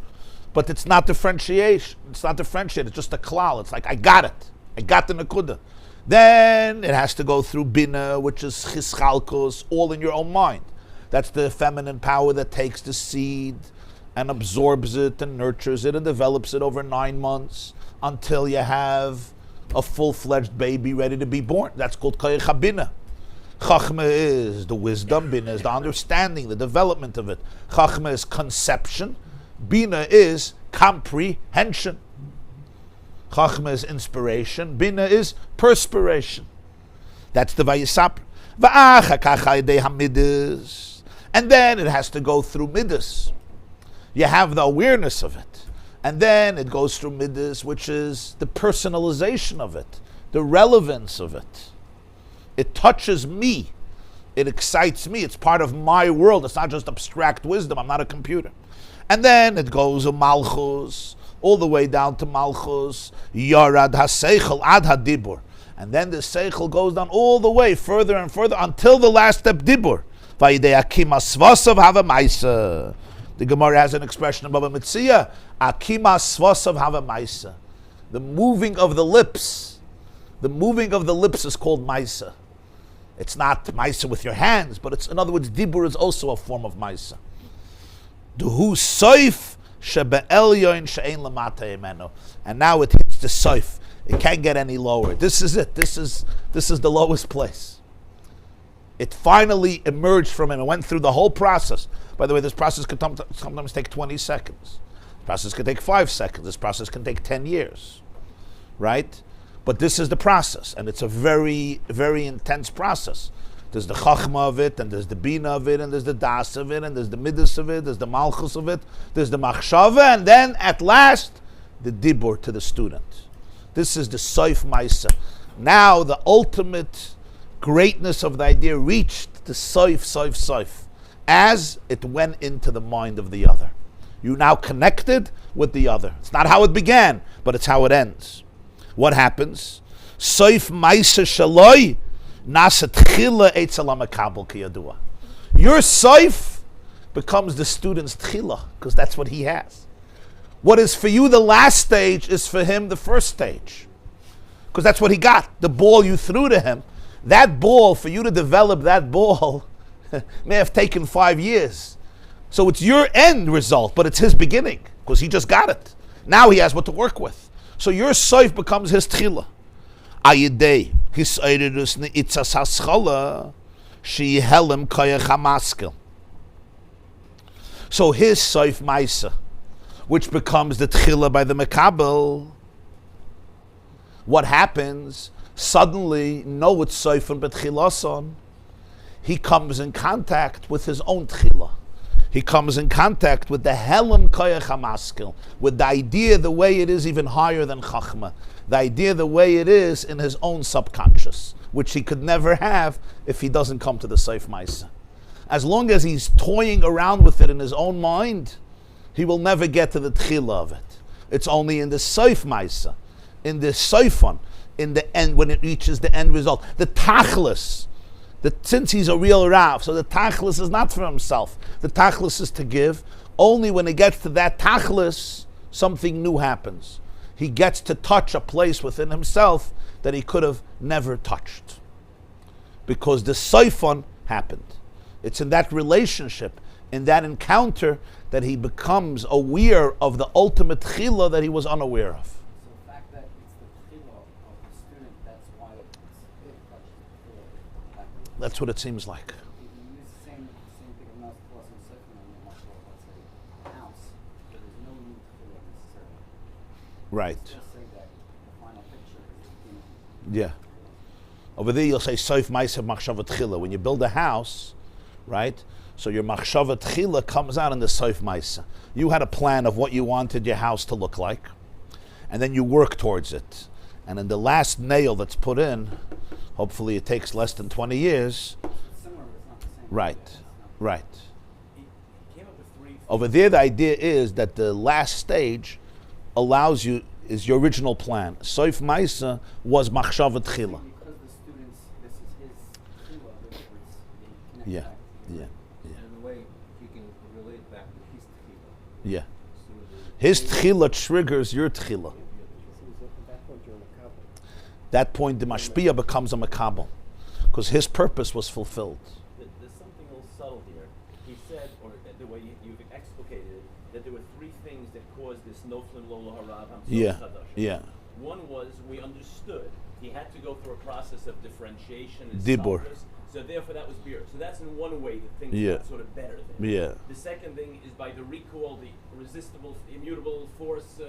But it's not differentiation. It's not differentiated. It's just a klal. It's like, I got it. I got the nekuda. Then it has to go through bina, which is chischalkos, all in your own mind. That's the feminine power that takes the seed and absorbs it and nurtures it and develops it over 9 months until you have a full-fledged baby ready to be born. That's called koyach habina. Chachma is the wisdom. Bina is the understanding, the development of it. Chachma is conception. Bina is comprehension. Chachma is inspiration. Bina is perspiration. That's the Vayisapra. And then it has to go through Midas. You have the awareness of it. And then it goes through Midas, which is the personalization of it, the relevance of it. It touches me. It excites me. It's part of my world. It's not just abstract wisdom. I'm not a computer. And then it goes to Malchus, all the way down to Malchus, Yarad HaSeichel Ad HaDibur. And then the Seichel goes down all the way, further and further, until the last step, Dibur. Vayidei Akima Svasav Hava Maisa. The Gemara has an expression above a Mitzvah, Akima Svasav Hava Maisa. The moving of the lips. The moving of the lips is called Maisa. It's not Maisa with your hands, but it's, in other words, Dibur is also a form of Maisa. Duhu soif shebe'elyon she'ein lamata yemenu. And now it hits the soif. It can't get any lower. This is it. This is the lowest place. It finally emerged from him. It went through the whole process. By the way, this process can sometimes take 20 seconds. This process can take 5 seconds. This process can take 10 years. Right? But this is the process. And it's a very, very intense process. There's the chachma of it, and there's the bina of it, and there's the das of it, and there's the midas of it, there's the malchus of it, there's the machshava, and then at last, the dibur to the student. This is the soif maisa. Now the ultimate greatness of the idea reached the soif, as it went into the mind of the other. You now connected with the other. It's not how it began, but it's how it ends. What happens? Soif Maisa Shaloi, Nasa Tchila Eitzel HaMekabel Kiyadua. Your Soif becomes the student's Tchila, because that's what he has. What is for you the last stage is for him the first stage. Because that's what he got. The ball you threw to him. That ball, for you to develop that ball, may have taken 5 years. So it's your end result, but it's his beginning, because he just got it. Now he has what to work with. So your soif becomes his tchila. Ayidei, his eirus neitzas haschala, she helem koyach hamaskel. So his soif maisa, which becomes the tchila by the mekabel, what happens? Suddenly, no, it's soifun but tchilason. He comes in contact with his own tchila. He comes in contact with the helem koyach hamaskel, with the idea the way it is even higher than chachma, the idea the way it is in his own subconscious, which he could never have if he doesn't come to the soif maisa. As long as he's toying around with it in his own mind, he will never get to the tchila of it. It's only in the soif maisa, in the soifon, in the end, when it reaches the end result. The tachlis, since he's a real Rav, so the tachlis is not for himself. The tachlis is to give. Only when it gets to that tachlis, something new happens. He gets to touch a place within himself that he could have never touched. Because the soifon happened. It's in that relationship, in that encounter, that he becomes aware of the ultimate chila that he was unaware of. That's what it seems like. Right. Yeah. Over there you'll say soif ma'asav machshava tchila. When you build a house, right? So your machshava tchila comes out in the soif ma'asa. You had a plan of what you wanted your house to look like, and then you work towards it. And in the last nail that's put in, hopefully it takes less than 20 years. Right, right. Over there the idea is that the last stage allows you, is your original plan. Soif Maisa was Machshava Tchila. Because the students, this is his tchila, Yeah, yeah, yeah. In a way, he can relate back to his tchila. Yeah. His tchila triggers your tchila. That point, the mashpia becomes a makabel, because his purpose was fulfilled. There's something a little subtle here. He said, or the way you've explicated it, that there were 3 things that caused this noflim lolo harav. Yeah, yeah. One was we understood he had to go through a process of differentiation and Dibur. selfness, so therefore that was beer. So that's in one way that things got sort of better there. Yeah. The second thing is by the recall, the irresistible, immutable force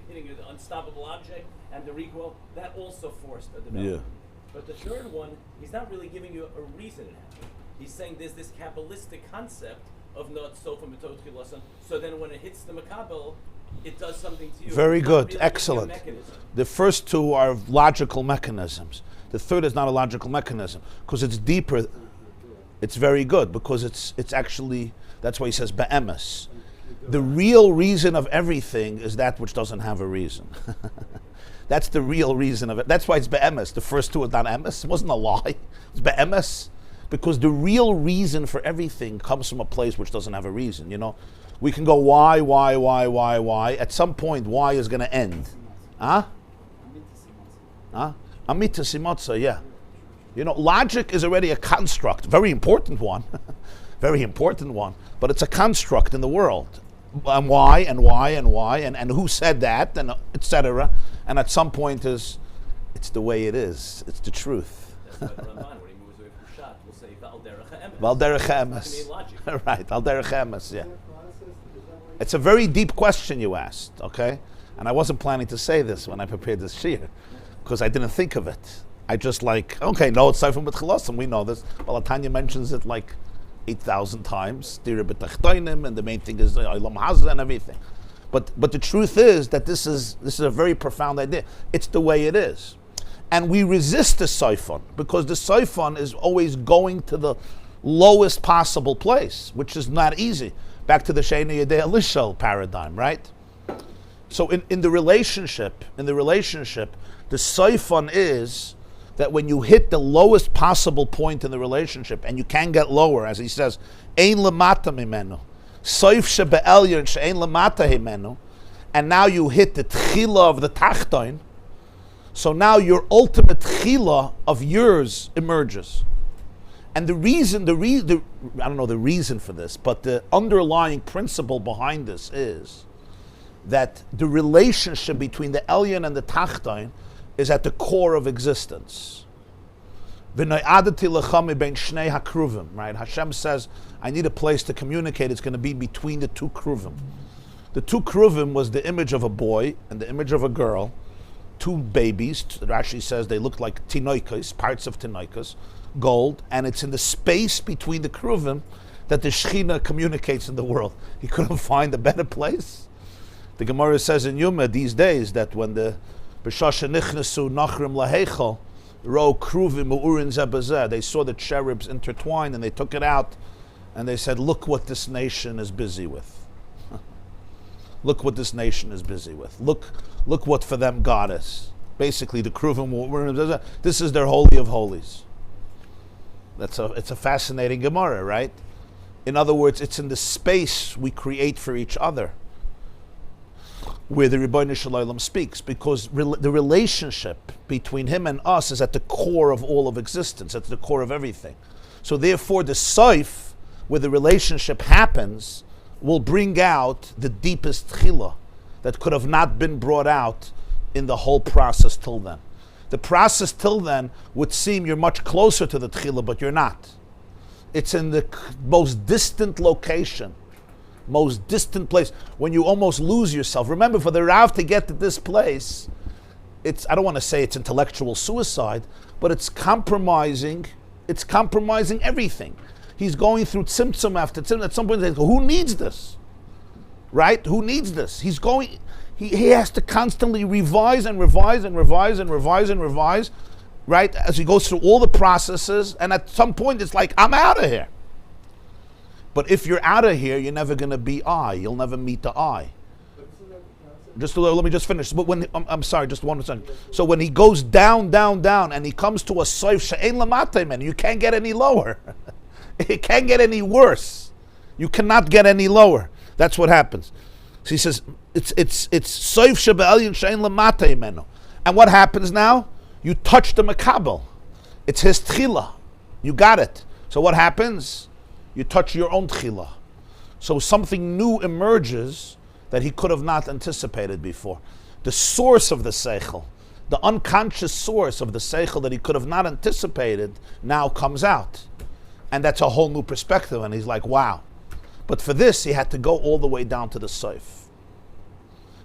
hitting an unstoppable object, and the recoil, that also forced a development. Yeah. But the third one, he's not really giving you a reason it happened. He's saying there's this Kabbalistic concept of not sofa metot chilason, so then when it hits the makabel, it does something to you. Very It's good, really excellent. a mechanism. The first 2 are logical mechanisms. The third is not a logical mechanism, because it's deeper. It's very good, because it's actually, that's why he says be'emes. The real reason of everything is that which doesn't have a reason. That's the real reason of it. That's why it's be'emes. The first 2 are not emes. It wasn't a lie. It's be'emes. Because the real reason for everything comes from a place which doesn't have a reason. You know, we can go why. At some point, why is going to end. Huh? Amita simotza, yeah. You know, logic is already a construct, very important one, but it's a construct in the world. And why, and who said that, and etc. And at some point it's the way it is. It's the truth. That's why the Ramban, when he moves away from Pshat, will say Val derech ha'emes. Val derech It's not ha'emes. gonna be logic. Right, Val derech ha'emes, yeah. It's a very deep question you asked, okay? And I wasn't planning to say this when I prepared this shir, because I didn't think of it. I just okay, no, it's Sefer B'Tchilasim, we know this. Well, Tanya mentions it 8,000 times, and the main thing is Olam Hazeh and everything. But the truth is that this is a very profound idea. It's the way it is. And we resist the Seifon, because the Seifon is always going to the lowest possible place, which is not easy. Back to the Sheina Yedei Elishal paradigm, right? So in the relationship, the siphon is that when you hit the lowest possible point in the relationship, and you can get lower, as he says, ein lamata mimenu, soif shebe'elyon she'ein lamata himenu, and now you hit the tchila of the tachton, so now your ultimate tchila of yours emerges. And the reason, I don't know the reason for this, but the underlying principle behind this is that the relationship between the Elyon and the Tachton is at the core of existence. Right? Hashem says, I need a place to communicate. It's going to be between the two kruvim. The two kruvim was the image of a boy and the image of a girl, two babies. It actually says they looked like tinoikas, parts of tinoikas, gold, and it's in the space between the kruvim that the Shechina communicates in the world. He couldn't find a better place. The Gemara says in Yuma these days that when the B'shasha nichnesu nachrim laheichel ro kruvim u'urin zebazeh, they saw the cherubs intertwined and they took it out and they said, look what this nation is busy with. Look what this nation is busy with. Look what for them God is. Basically the kruvim u'urin zebazeh, this is their holy of holies. It's a fascinating Gemara, right? In other words, it's in the space we create for each other where the Ribbono Shel Olam speaks, because the relationship between him and us is at the core of all of existence, at the core of everything. So therefore the Saif, where the relationship happens, will bring out the deepest tchila that could have not been brought out in the whole process till then. The process till then would seem you're much closer to the tchila, but you're not. It's in the most distant location, most distant place, when you almost lose yourself. Remember, for the Rav to get to this place, I don't want to say it's intellectual suicide, but it's compromising everything. He's going through tzimtzum after tzimtzum. At some point, he says, who needs this? Right? Who needs this? He has to constantly revise and revise and revise and revise and revise, right? As he goes through all the processes, and at some point it's like, I'm out of here. But if you're out of here, you're never going to be I. You'll never meet the I. Let me just finish. But I'm sorry, just 1 second. So when he goes down, down, down, and he comes to a soif she'ein lamata man, you can't get any lower. It can't get any worse. You cannot get any lower. That's what happens. So he says it's soif shebe'elyon she'ein lamata imenu. And what happens now? You touch the makabel. It's his tchila. You got it. So what happens? You touch your own tchila. So something new emerges that he could have not anticipated before. The source of the seichel, the unconscious source of the seichel that he could have not anticipated, now comes out. And that's a whole new perspective. And he's like, wow. But for this, he had to go all the way down to the seif.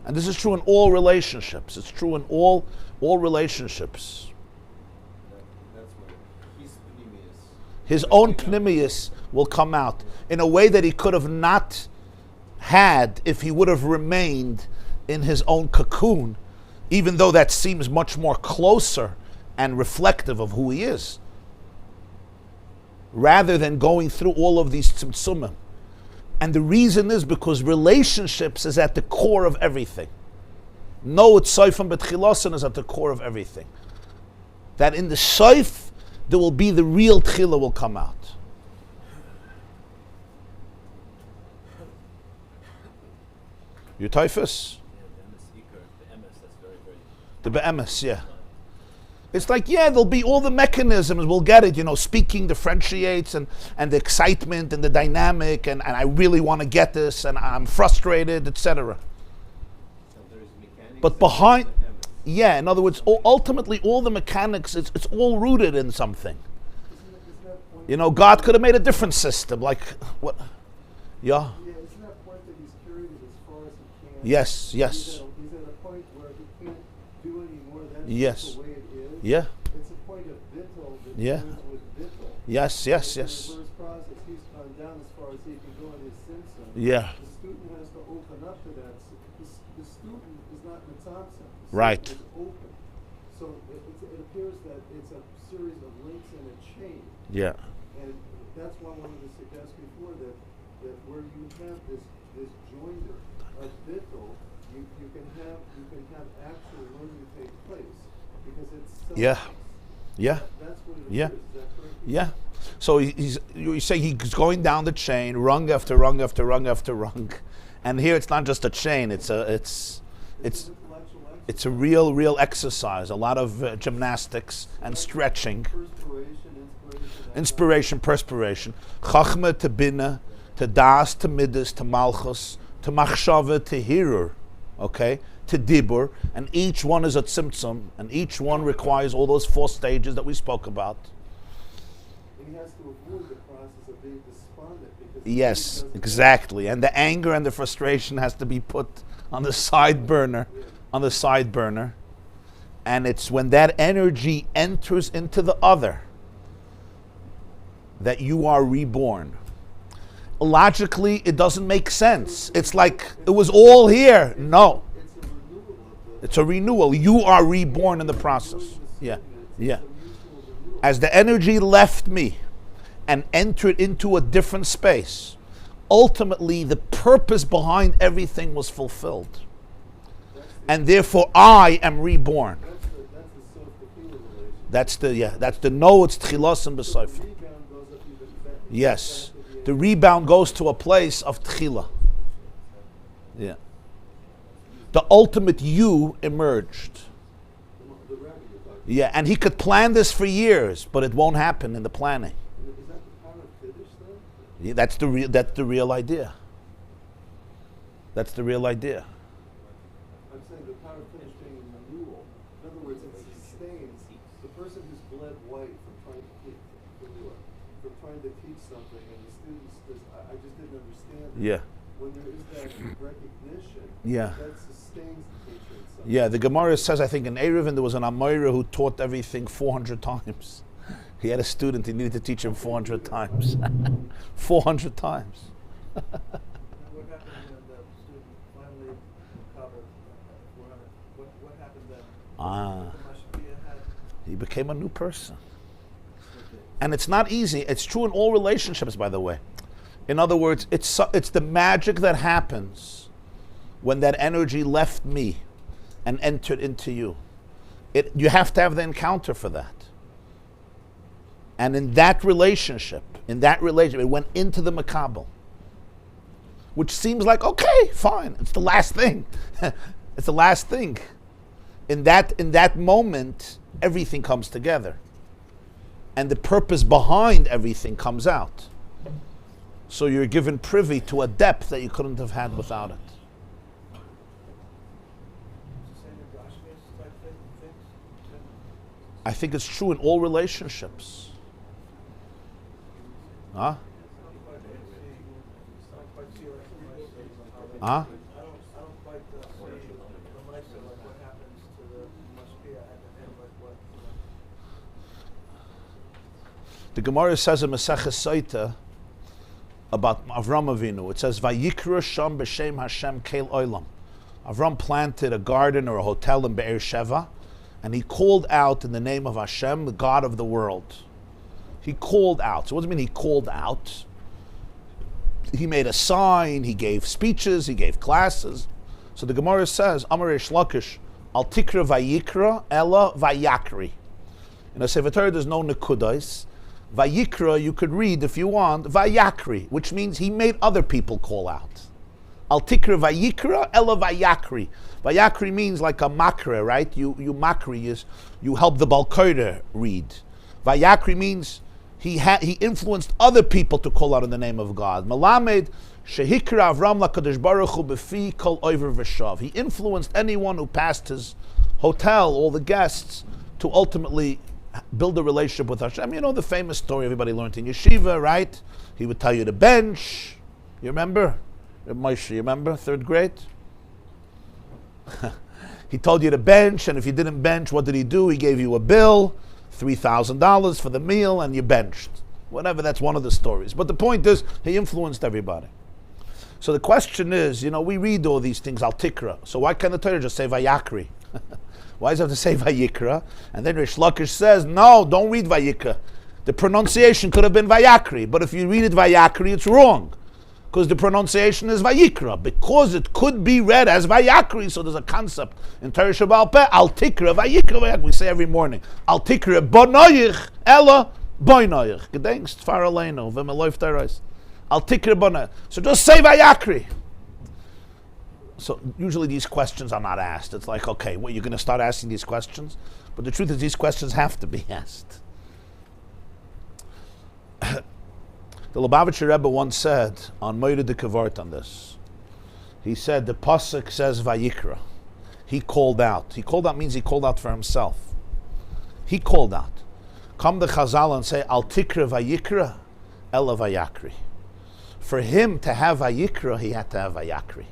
And this is true in all relationships. It's true in all relationships. That's where his own pnimius will come out in a way that he could have not had if he would have remained in his own cocoon, even though that seems much more closer and reflective of who he is, rather than going through all of these tzimtzumim. And the reason is because relationships is at the core of everything. No, it's soifim betchilasin is at the core of everything. That in the soif, there will be the real tchila will come out. Your typhus? The be'emes, yeah. It's like, there'll be all the mechanisms, we'll get it, speaking differentiates and the excitement and the dynamic and I really want to get this and I'm frustrated, etc. But behind, in other words, ultimately all the mechanics, it's all rooted in something. God could have made a different system, like, what? Yeah? Yeah, isn't that point that he's carried it as far as he can? Yes. He's at a point where he can't do any more. That's Yes. the way it is. Yeah. It's a point of bittul that Yeah. deals with bittul. Yes. In the reverse process, he's gone down as far as he can go in his simson. Yeah. The student has to open up to that. The student is not mitzamtzem. The Right. student is open. So it appears that it's a series of links in a chain. Yeah. And that's why I wanted to suggest before that where you have this joinder of bittul, you can have actual learning take place because it's Yeah. Yeah. That's what it Yeah. is. Is that correct? Yeah. So you say he's going down the chain, rung after rung after rung after rung, and here it's not just a chain; it's a real exercise, a lot of gymnastics and stretching, inspiration, perspiration, chachma to bina, to das to midas to malchus, to machshava to hirur, okay, to dibur, and each one is a tzimtzum, and each one requires all those 4 stages that we spoke about. And he has to avoid the process of being despondent because Yes, exactly. And the anger and the frustration has to be put on the side burner, And it's when that energy enters into the other that you are reborn. Logically, it doesn't make sense. It's like it was all here. No. It's a renewal. You are reborn in the process. Yeah. As the energy left me and entered into a different space, ultimately the purpose behind everything was fulfilled. And therefore I am reborn. That's the no, it's tchilas and b'soif. Yes. The rebound goes to a place of tchila. Yeah. The ultimate you emerged. Yeah, and he could plan this for years, but it won't happen in the planning. Is that the power of Kiddush then? Yeah, that's the real idea. That's the real idea. I'm saying the power of Kiddush being a renewal. In other words, it sustains the person who's bled white from trying to teach something, and the students I just didn't understand it. Yeah. When there is that recognition, Yeah. that sustains the teacher in some Yeah, the Gemara says, I think in Eruvin there was an Amoira who taught everything 400 times. He had a student, he needed to teach him 400 times. 400 times. What happened when the student finally recovered? What happened then? He became a new person. And it's not easy. It's true in all relationships, by the way. In other words, it's the magic that happens when that energy left me and entered into you. You have to have the encounter for that. And in that relationship, it went into the makabel. Which seems like, okay, fine, it's the last thing. It's the last thing. In that moment, everything comes together. And the purpose behind everything comes out. So you're given privy to a depth that you couldn't have had without it. I think it's true in all relationships. Huh? Huh? I don't quite see the Maisa, like what happens to the Mashpia at the end, like what. The Gemara says in Maseches Saita about Avram Avinu. It says, "Vayikra sham b'shem Hashem kel olam." Avram planted a garden or a hotel in Be'er Sheva, and he called out in the name of Hashem, the God of the world. He called out. So what does it mean? He called out. He made a sign. He gave speeches. He gave classes. So the Gemara says, "Amar Reish Lakish, al tikra vayikra ella vayakri." In a Sefer Torah, there's no nekudais. Vayikra, you could read if you want, Vayakri, which means he made other people call out. Al tikra Vayikra, ela Vayakri. Vayakri means like a makra, right? You makri is, you help the Balkoida read. Vayakri means he influenced other people to call out in the name of God. Malamed, Shehikra Avram LaKadosh Baruch Hu Befi Kol Oiver V'Shav. He influenced anyone who passed his hotel, all the guests, to ultimately build a relationship with Hashem. You know the famous story everybody learned in yeshiva, right? He would tell you to bench. You remember? Moshe, you remember? 3rd grade? He told you to bench, and if you didn't bench, what did he do? He gave you a bill, $3,000 for the meal, and you benched. Whatever, that's one of the stories. But the point is, he influenced everybody. So the question is, we read all these things, al tikra. So why can't the Torah just say vayakri? Why does it have to say Vayikra? And then Reish Lakish says, no, don't read Vayikra. The pronunciation could have been Vayakri, but if you read it Vayakri, it's wrong. Because the pronunciation is Vayikra. Because it could be read as Vayakri, so there's a concept in Torah Shabbat Peh, Al Tikra Vayikra Vayakri. We say every morning, Al Tikra Bonoyich Ella Boinoyich. Gedenkst Far Aleinu V'meloif Teres. Al Tikra Bonoyich. So just say Vayakri. So usually these questions are not asked. It's like, okay, well, you're going to start asking these questions? But the truth is these questions have to be asked. The Lubavitcher Rebbe once said on Moira de Kavart on this. He said the pasuk says Vayikra. He called out. He called out means he called out for himself. He called out. Come the Chazal and say Al Tikra Vayikra Ela Vayakri. For him to have Vayikra, he had to have Vayakri.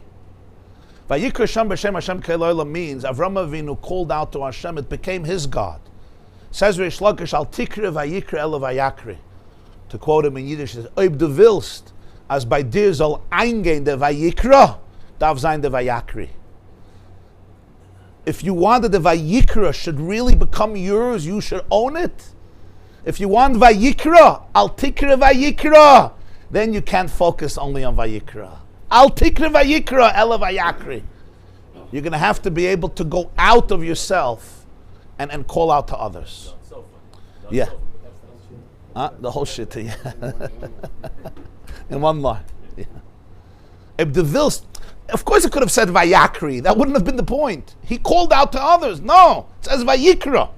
Vayikra Shem B'Shem Hashem Keloila means Avram Avinu called out to Hashem. It became his God. Says Reish Lakish Al Tikra Vayikra Ela Vayakri. To quote him in Yiddish, he says, Ob du willst, as bei dir soll eingehen der Vayikra, darf sein der Vayakri. If you wanted the Vayikra should really become yours, you should own it. If you want Vayikra, Al Tikra Vayikra, then you can't focus only on Vayikra. Al Tikra Vayikra, Ela Vayakri. You're going to have to be able to go out of yourself and call out to others. Yeah. The whole shit, yeah. In one line. Yeah. If the Vils, of course it could have said Vayakri. That wouldn't have been the point. He called out to others. No, it says Vayikra.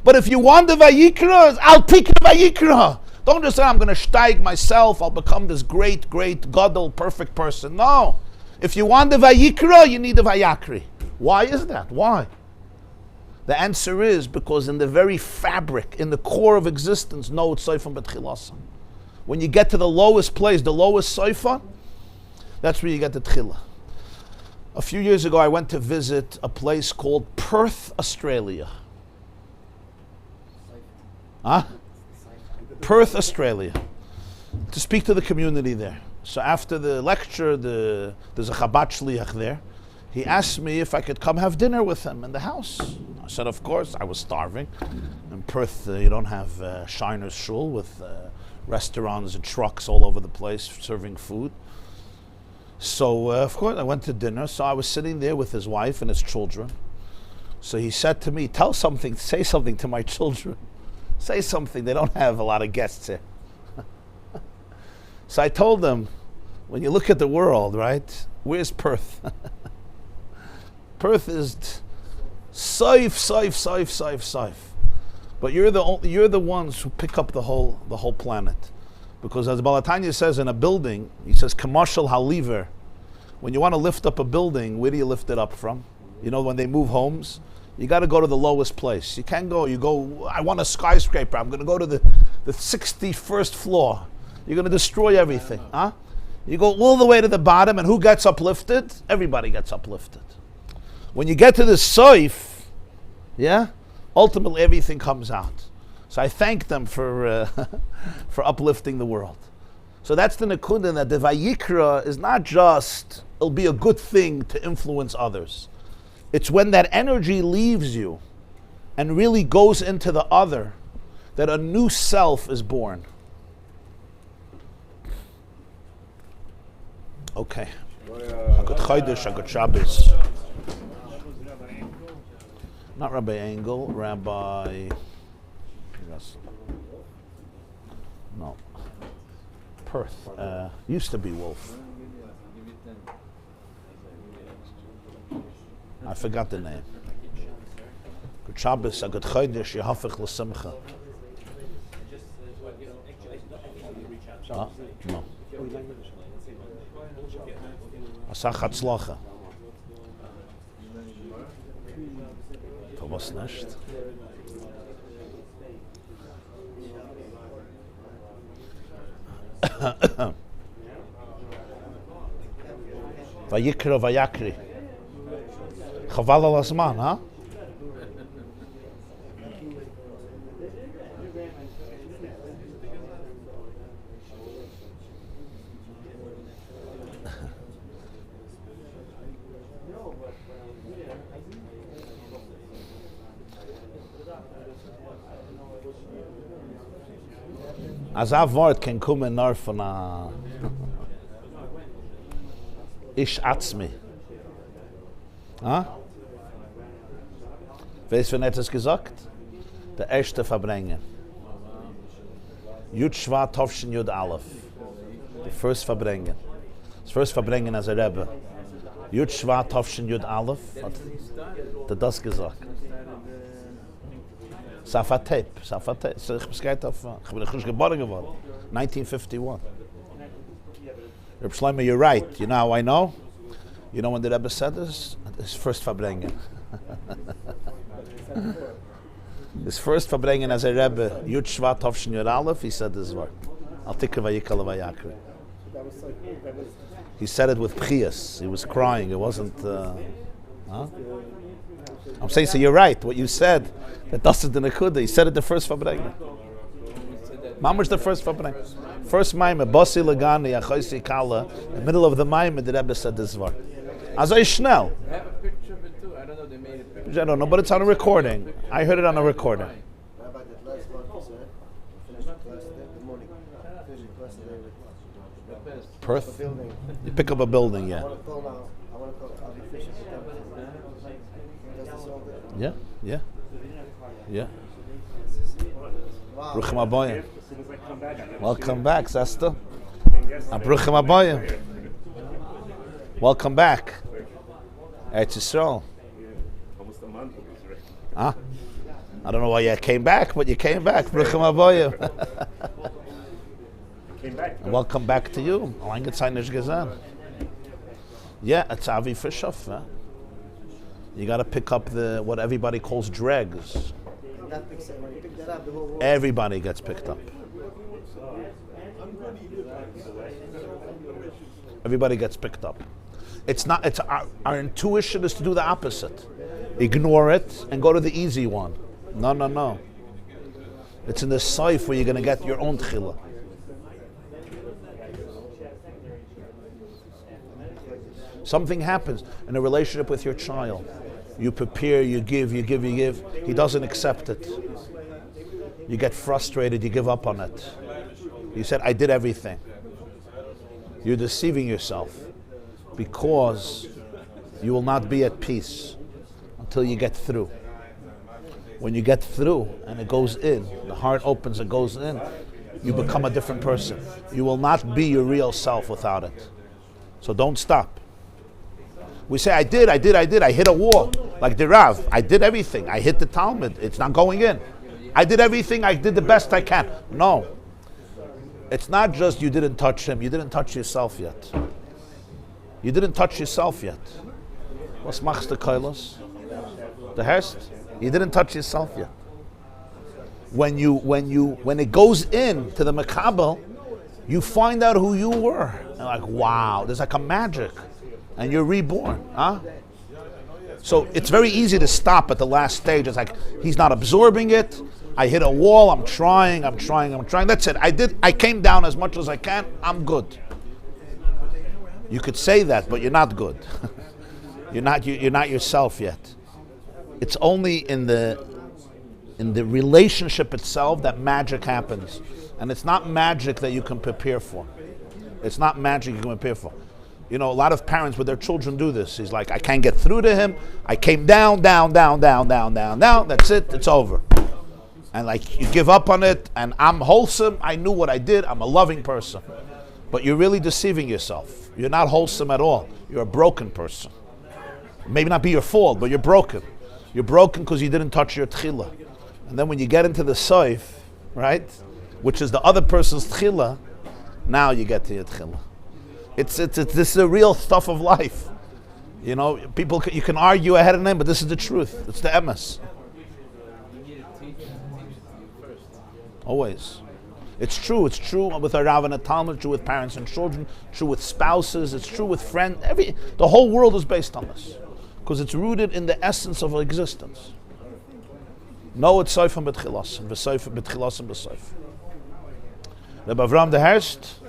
But if you want the Vayikra, I'll take the Vayikra. Don't just say, I'm going to steig myself, I'll become this great, Gadol, perfect person. No. If you want the Vayikra, you need the Vayakri. Why is that? Why? The answer is because in the very fabric, in the core of existence, no, it's Soifan B'Tchilasa. When you get to the lowest place, the lowest Soifan, that's where you get the Tchila. A few years ago, I went to visit a place called Perth, Australia. Huh? Perth, Australia. To speak to the community there. So after the lecture, there's a Chabad Shliach there. He asked me if I could come have dinner with him in the house. I said, of course. I was starving. In Perth, you don't have Shiner's Shul with restaurants and trucks all over the place serving food. So, of course, I went to dinner. So I was sitting there with his wife and his children. So he said to me, say something to my children. Say something. They don't have a lot of guests here. So I told them, when you look at the world, right, where's Perth? Perth is saif. But you're the ones who pick up the whole planet. Because as Balatanya says in a building, he says, commercial haliver. When you want to lift up a building, where do you lift it up from? You know, when they move homes, you got to go to the lowest place. You can't go, I want a skyscraper. I'm going to go to the 61st floor. You're going to destroy everything. Huh? You go all the way to the bottom, and who gets uplifted? Everybody gets uplifted. When you get to the soif, yeah, ultimately everything comes out. So I thank them for uplifting the world. So that's the Nakuda, that the Vayikra is not just, it'll be a good thing to influence others. It's when that energy leaves you and really goes into the other that a new self is born. Okay. A good Chodesh, a good Shabbos. Not Rabbi Engel, Rabbi... No. Perth. Used to be Wolf. I forgot the name. Good Shabbos, a good Chodesh, Yehafich l'Simcha. No. Asach Hatzlacha. Was nicht. Vayikra Vayakri. Chaval al Azman, huh? As a word can kommen nur von a Ich atzmi. Ah? Weißt du, wer hat es gesagt? Der erste Verbringen. Yud Shvat Tovshin Yud Aleph. The first Verbringen. The first Verbringen as a Rebbe. Yud Shvat Tovshin Yud Aleph. Hat das gesagt. Safateip. So, ich bin nicht geboren geworden. 1951. Reb Shlomo, you're right. You know how I know? You know when the Rebbe said this? His first Verbringen. His first Verbringen as a Rebbe, Yud Shvat Tovshin Yud Aleph, he said this word. Al tikra vayikal vayakri. He said it with pchias. He was crying. It wasn't... huh? I'm saying, so you're right. What you said, that doesn't the nekuda. He said it the first Verbringen. Mamash the first Verbringen. First Maimah, Bosi Lagani, Achoisi Kala, in the middle of the Maimah, the Rebbe said this word. Azay Schnell. I have a picture of it too. I don't know, they made a picture. I don't know, but it's on a recording. I heard it on a recording. Rabbi, that last one, sir, finished the class today, good morning. Finished the class today with Perth? building. You pick up a building, I yeah. want to call now, I'll be fishing for them. Does this all good? Yeah. Wow. Bruchim Abayim. As soon as I come back, I gotta Welcome back, Zesta. shoot it. Bruchim Abayim. Welcome back. Eretz Yisrael. Almost a month of this, right? Huh? I don't know why you came back, but you came back. Bruchim Abayim. Came back. Welcome back to you. Lang Zeit nicht gesehen. Yeah, it's Avi Fischoff. Huh? You got to pick up the what everybody calls dregs. That big set, when you pick that up, the whole world. Everybody gets picked up. Everybody gets picked up. It's not. It's our intuition is to do the opposite. Ignore it and go to the easy one. No. It's in the saif where you're going to get your own tchila. Something happens in a relationship with your child. You prepare, you give. He doesn't accept it. You get frustrated, you give up on it. You said, I did everything. You're deceiving yourself because you will not be at peace until you get through. When you get through and it goes in, the heart opens, it goes in, you become a different person. You will not be your real self without it. So don't stop. We say, I did, I hit a wall. Like the Rav, I did everything. I hit the Talmud, it's not going in. I did everything, I did the best I can. No. It's not just you didn't touch him, you didn't touch yourself yet. You didn't touch yourself yet. Was machst du Kailos? The Herst? You didn't touch yourself yet. When it goes in to the Makabel, you find out who you were. And like, wow, there's like a magic. And you're reborn, huh? So it's very easy to stop at the last stage. It's like, he's not absorbing it. I hit a wall, I'm trying. That's it. I came down as much as I can, I'm good. You could say that, but you're not good. You're not yourself yet. It's only in the relationship itself that magic happens. And it's not magic that you can prepare for. It's not magic you can prepare for. You know, a lot of parents with their children do this. He's like, I can't get through to him. I came down. That's it. It's over. And like, you give up on it. And I'm wholesome. I knew what I did. I'm a loving person. But you're really deceiving yourself. You're not wholesome at all. You're a broken person. Maybe not be your fault, but you're broken. You're broken because you didn't touch your tchila. And then when you get into the soif, right, which is the other person's tchila, now you get to your tchila. This is the real stuff of life. You know, people, you can argue ahead of them, but this is the truth. It's the emes. You need a teacher to teach it to you first. Always. It's true with a Rav and a Talmud, true with parents and children, true with spouses, it's true with friends. The whole world is based on this. Because it's rooted in the essence of existence. No, it's soifim b'tchilasim, v'soifim b'tchilasim b'soif. Rabbi Avram the Herst,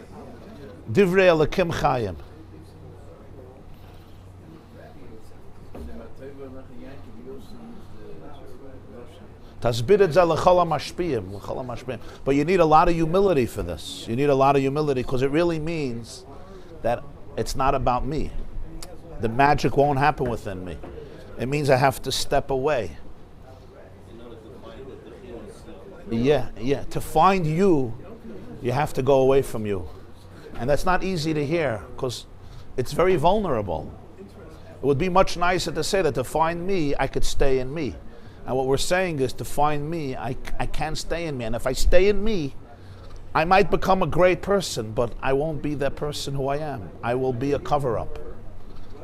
Divrei Elokim Chayim. Tasbiret ze l'chol ha'mashpiyim. But you need a lot of humility for this. You need a lot of humility because it really means that it's not about me. The magic won't happen within me. It means I have to step away. In order to find the feelings. Yeah. To find you, you have to go away from you. And that's not easy to hear because it's very vulnerable. It would be much nicer to say that to find me, I could stay in me. And what we're saying is to find me, I can't stay in me. And if I stay in me, I might become a great person, but I won't be that person who I am. I will be a cover-up.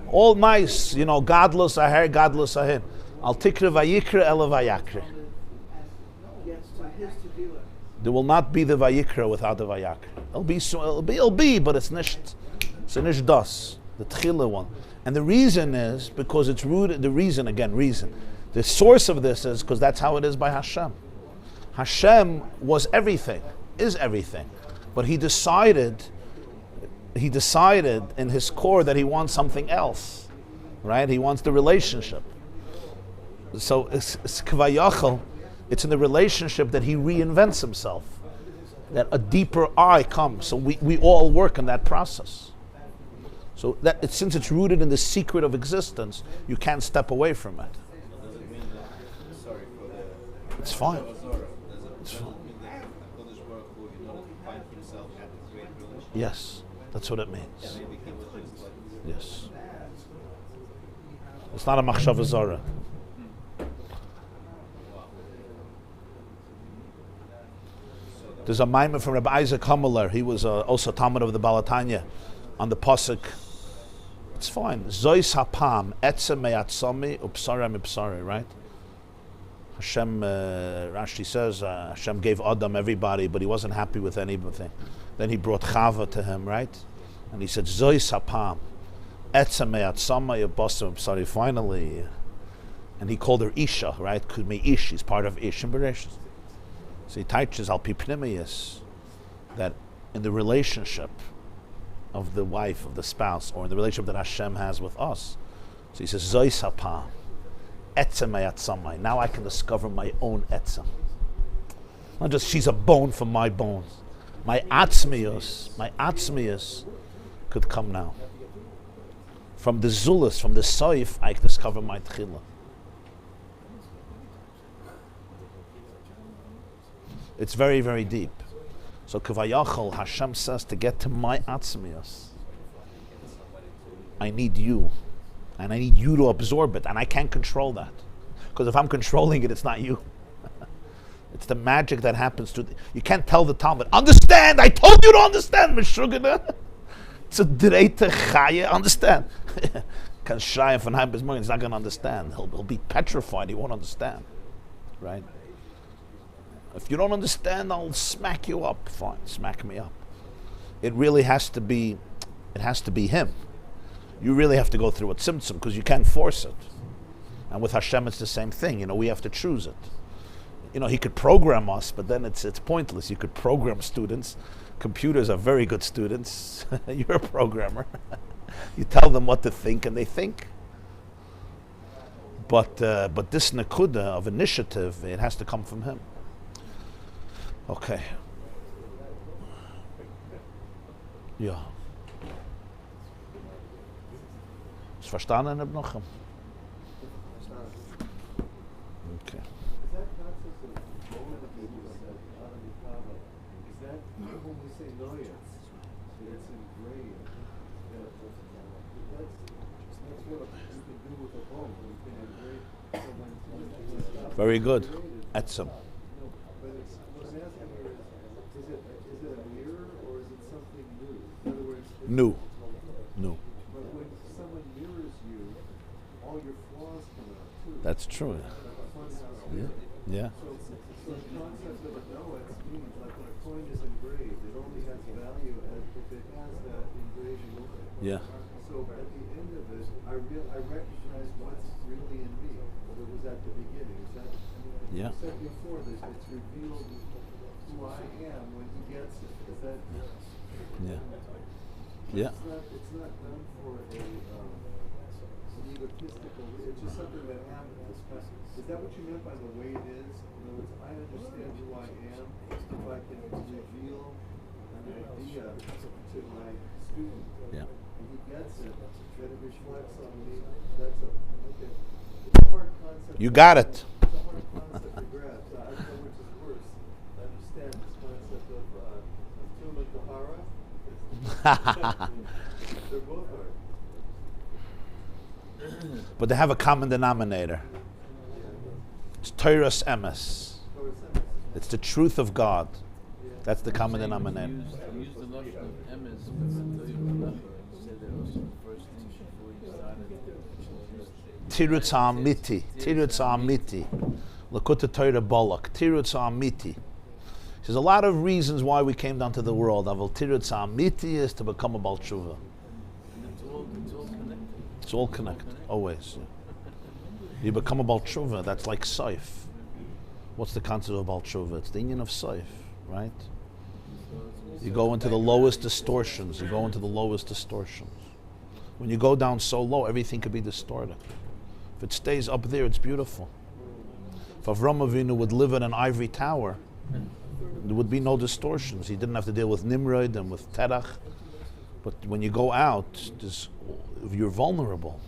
All nice, godless aher, godless ahin. Al tikra vayikra ela vayakra. There will not be the vayikra without the vayakra. It'll be, but it's nicht das, the tchila one. And the reason is because it's rooted. The reason. The source of this is because that's how it is by Hashem. Hashem was everything, is everything, but He decided in His core that He wants something else, right? He wants the relationship. So it's kvayachal. It's in the relationship that He reinvents Himself, that a deeper I comes. So we all work in that process. So that since it's rooted in the secret of existence, you can't step away from it. Does it mean that, sorry for the... It's fine. Does it mean that HaKadosh Baruch Hu, in order to find himself, had to create a relationship? Yes, that's what it means. Maybe he was just like... Yes. It's not a machshava zara. There's a mimer from Rabbi Isaac Hammeler. He was also Talmud of the Balatanya on the pasuk. It's fine. Zois hapam etzem me'atzami upsara mipsari. Right? Hashem, Rashi says, Hashem gave Adam everybody, but He wasn't happy with anything. Then He brought Chava to him, right? And He said, Zois hapam etzem me'atzama yabasam upsari. Finally, and He called her Isha, right? Could be Ish. She's part of Ish and Bereshit. So He teaches al pipnimius that in the relationship of the wife, of the spouse, or in the relationship that Hashem has with us. So He says, Zois hapam, etzem me'atzamai. Now I can discover my own etzem. Not just she's a bone from my bones. My atzmius could come now. From the zulus, from the soif, I can discover my tchila. It's very, very deep. So Kavayachal, Hashem says, to get to my atzmius, I need you. And I need you to absorb it. And I can't control that. Because if I'm controlling it, it's not you. It's the magic that happens to you can't tell the Talmud, understand, I told you to understand, Meshugana. It's a dreite chaya, understand. Kan Shaya von Heim bis morgen, he's not going to understand. He'll be petrified, he won't understand. Right? If you don't understand, I'll smack you up. Fine, smack me up. It really has to be Him. You really have to go through a tzimtzum because you can't force it. And with Hashem, it's the same thing. We have to choose it. He could program us, but then it's pointless. You could program students. Computers are very good students. You're a programmer. You tell them what to think, and they think. But this nakuda of initiative, it has to come from Him. Okay. Ja. Ist verstanden, Ibn Nochem? Okay. Is that concept of moment that you said, is that when we say noya, it's engraved? That's what you can do with a bone. You can engrave. Very good. Etzem. But what I'm asking here is it a mirror or is it something new? In other words, New. But when someone mirrors you, all your flaws come out too. That's true. Yeah. So the concept of a Noah means like when a coin is engraved, it only has value if it has that engraving with it. Yeah. So at the end of it, I recognize what's really in me, what it was at the beginning. Is that? Yeah. You said before that it's revealed who I am when he gets it. Is that? Yeah. Yeah. It's not done for an egotistical. It's just something that happens. Is that what you meant by the way it is? In other words, I understand who I am if I can reveal an idea to my student. Yeah. And he gets it, that it reflects on me. That's a hard concept. You got it. It's a hard concept to grasp. I don't know which is worse. I understand this concept of Tum and Tahara. They're both hard. But they have a common denominator. It's Torah's emes. It's the truth of God. That's the common denominator. You used the notion of emes, but you said that was the first thing before you started. Tirutz ha'amiti. Tirutz ha'amiti. Lakuta Torah Balak. Tirutz ha'amiti. There's a lot of reasons why we came down to the world. Aval Tirutz ha'amiti is to become a Baal Tshuva. And it's all connected. It's all connected, always. You become a Baal Tshuva, that's like Saif. What's the concept of Baal Tshuva? It's the union of Saif, right? You go into the lowest distortions. You go into the lowest distortions. When you go down so low, everything could be distorted. If it stays up there, it's beautiful. If Avram Avinu would live in an ivory tower, there would be no distortions. He didn't have to deal with Nimrod and with Terach. But when you go out, you're vulnerable.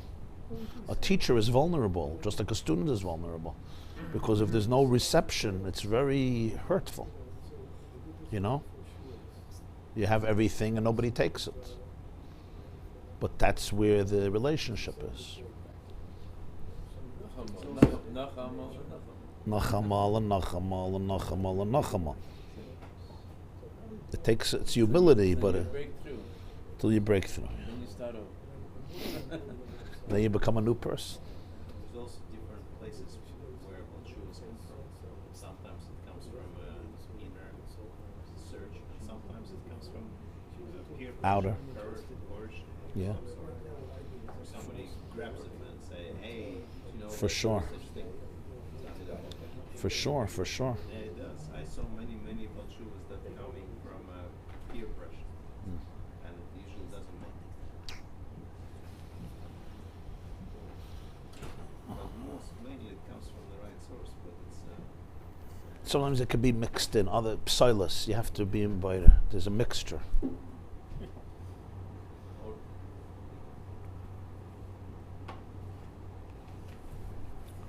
A teacher is vulnerable, just like a student is vulnerable. Because if there's no reception, it's very hurtful. You know? You have everything and nobody takes it. But that's where the relationship is. Nachamal and Nachamal and Nachamal and Nachamal. It's humility, but till you break through. Then you start over. Then you become a new person. There's also different places where Balchuvas come from. Sometimes it comes from inner search, and sometimes it comes from peer pressure, Outer. coercion. Yeah. Somebody grabs it and say, "Hey, you know." For sure. Such thing. For sure, for sure. Yeah, it does. I saw many Balchuvas that are coming from peer pressure, and it usually doesn't make it. But mainly it comes from the right source, but it's Sometimes it can be mixed in. Other psilas, you have to be in Baita. There's a mixture.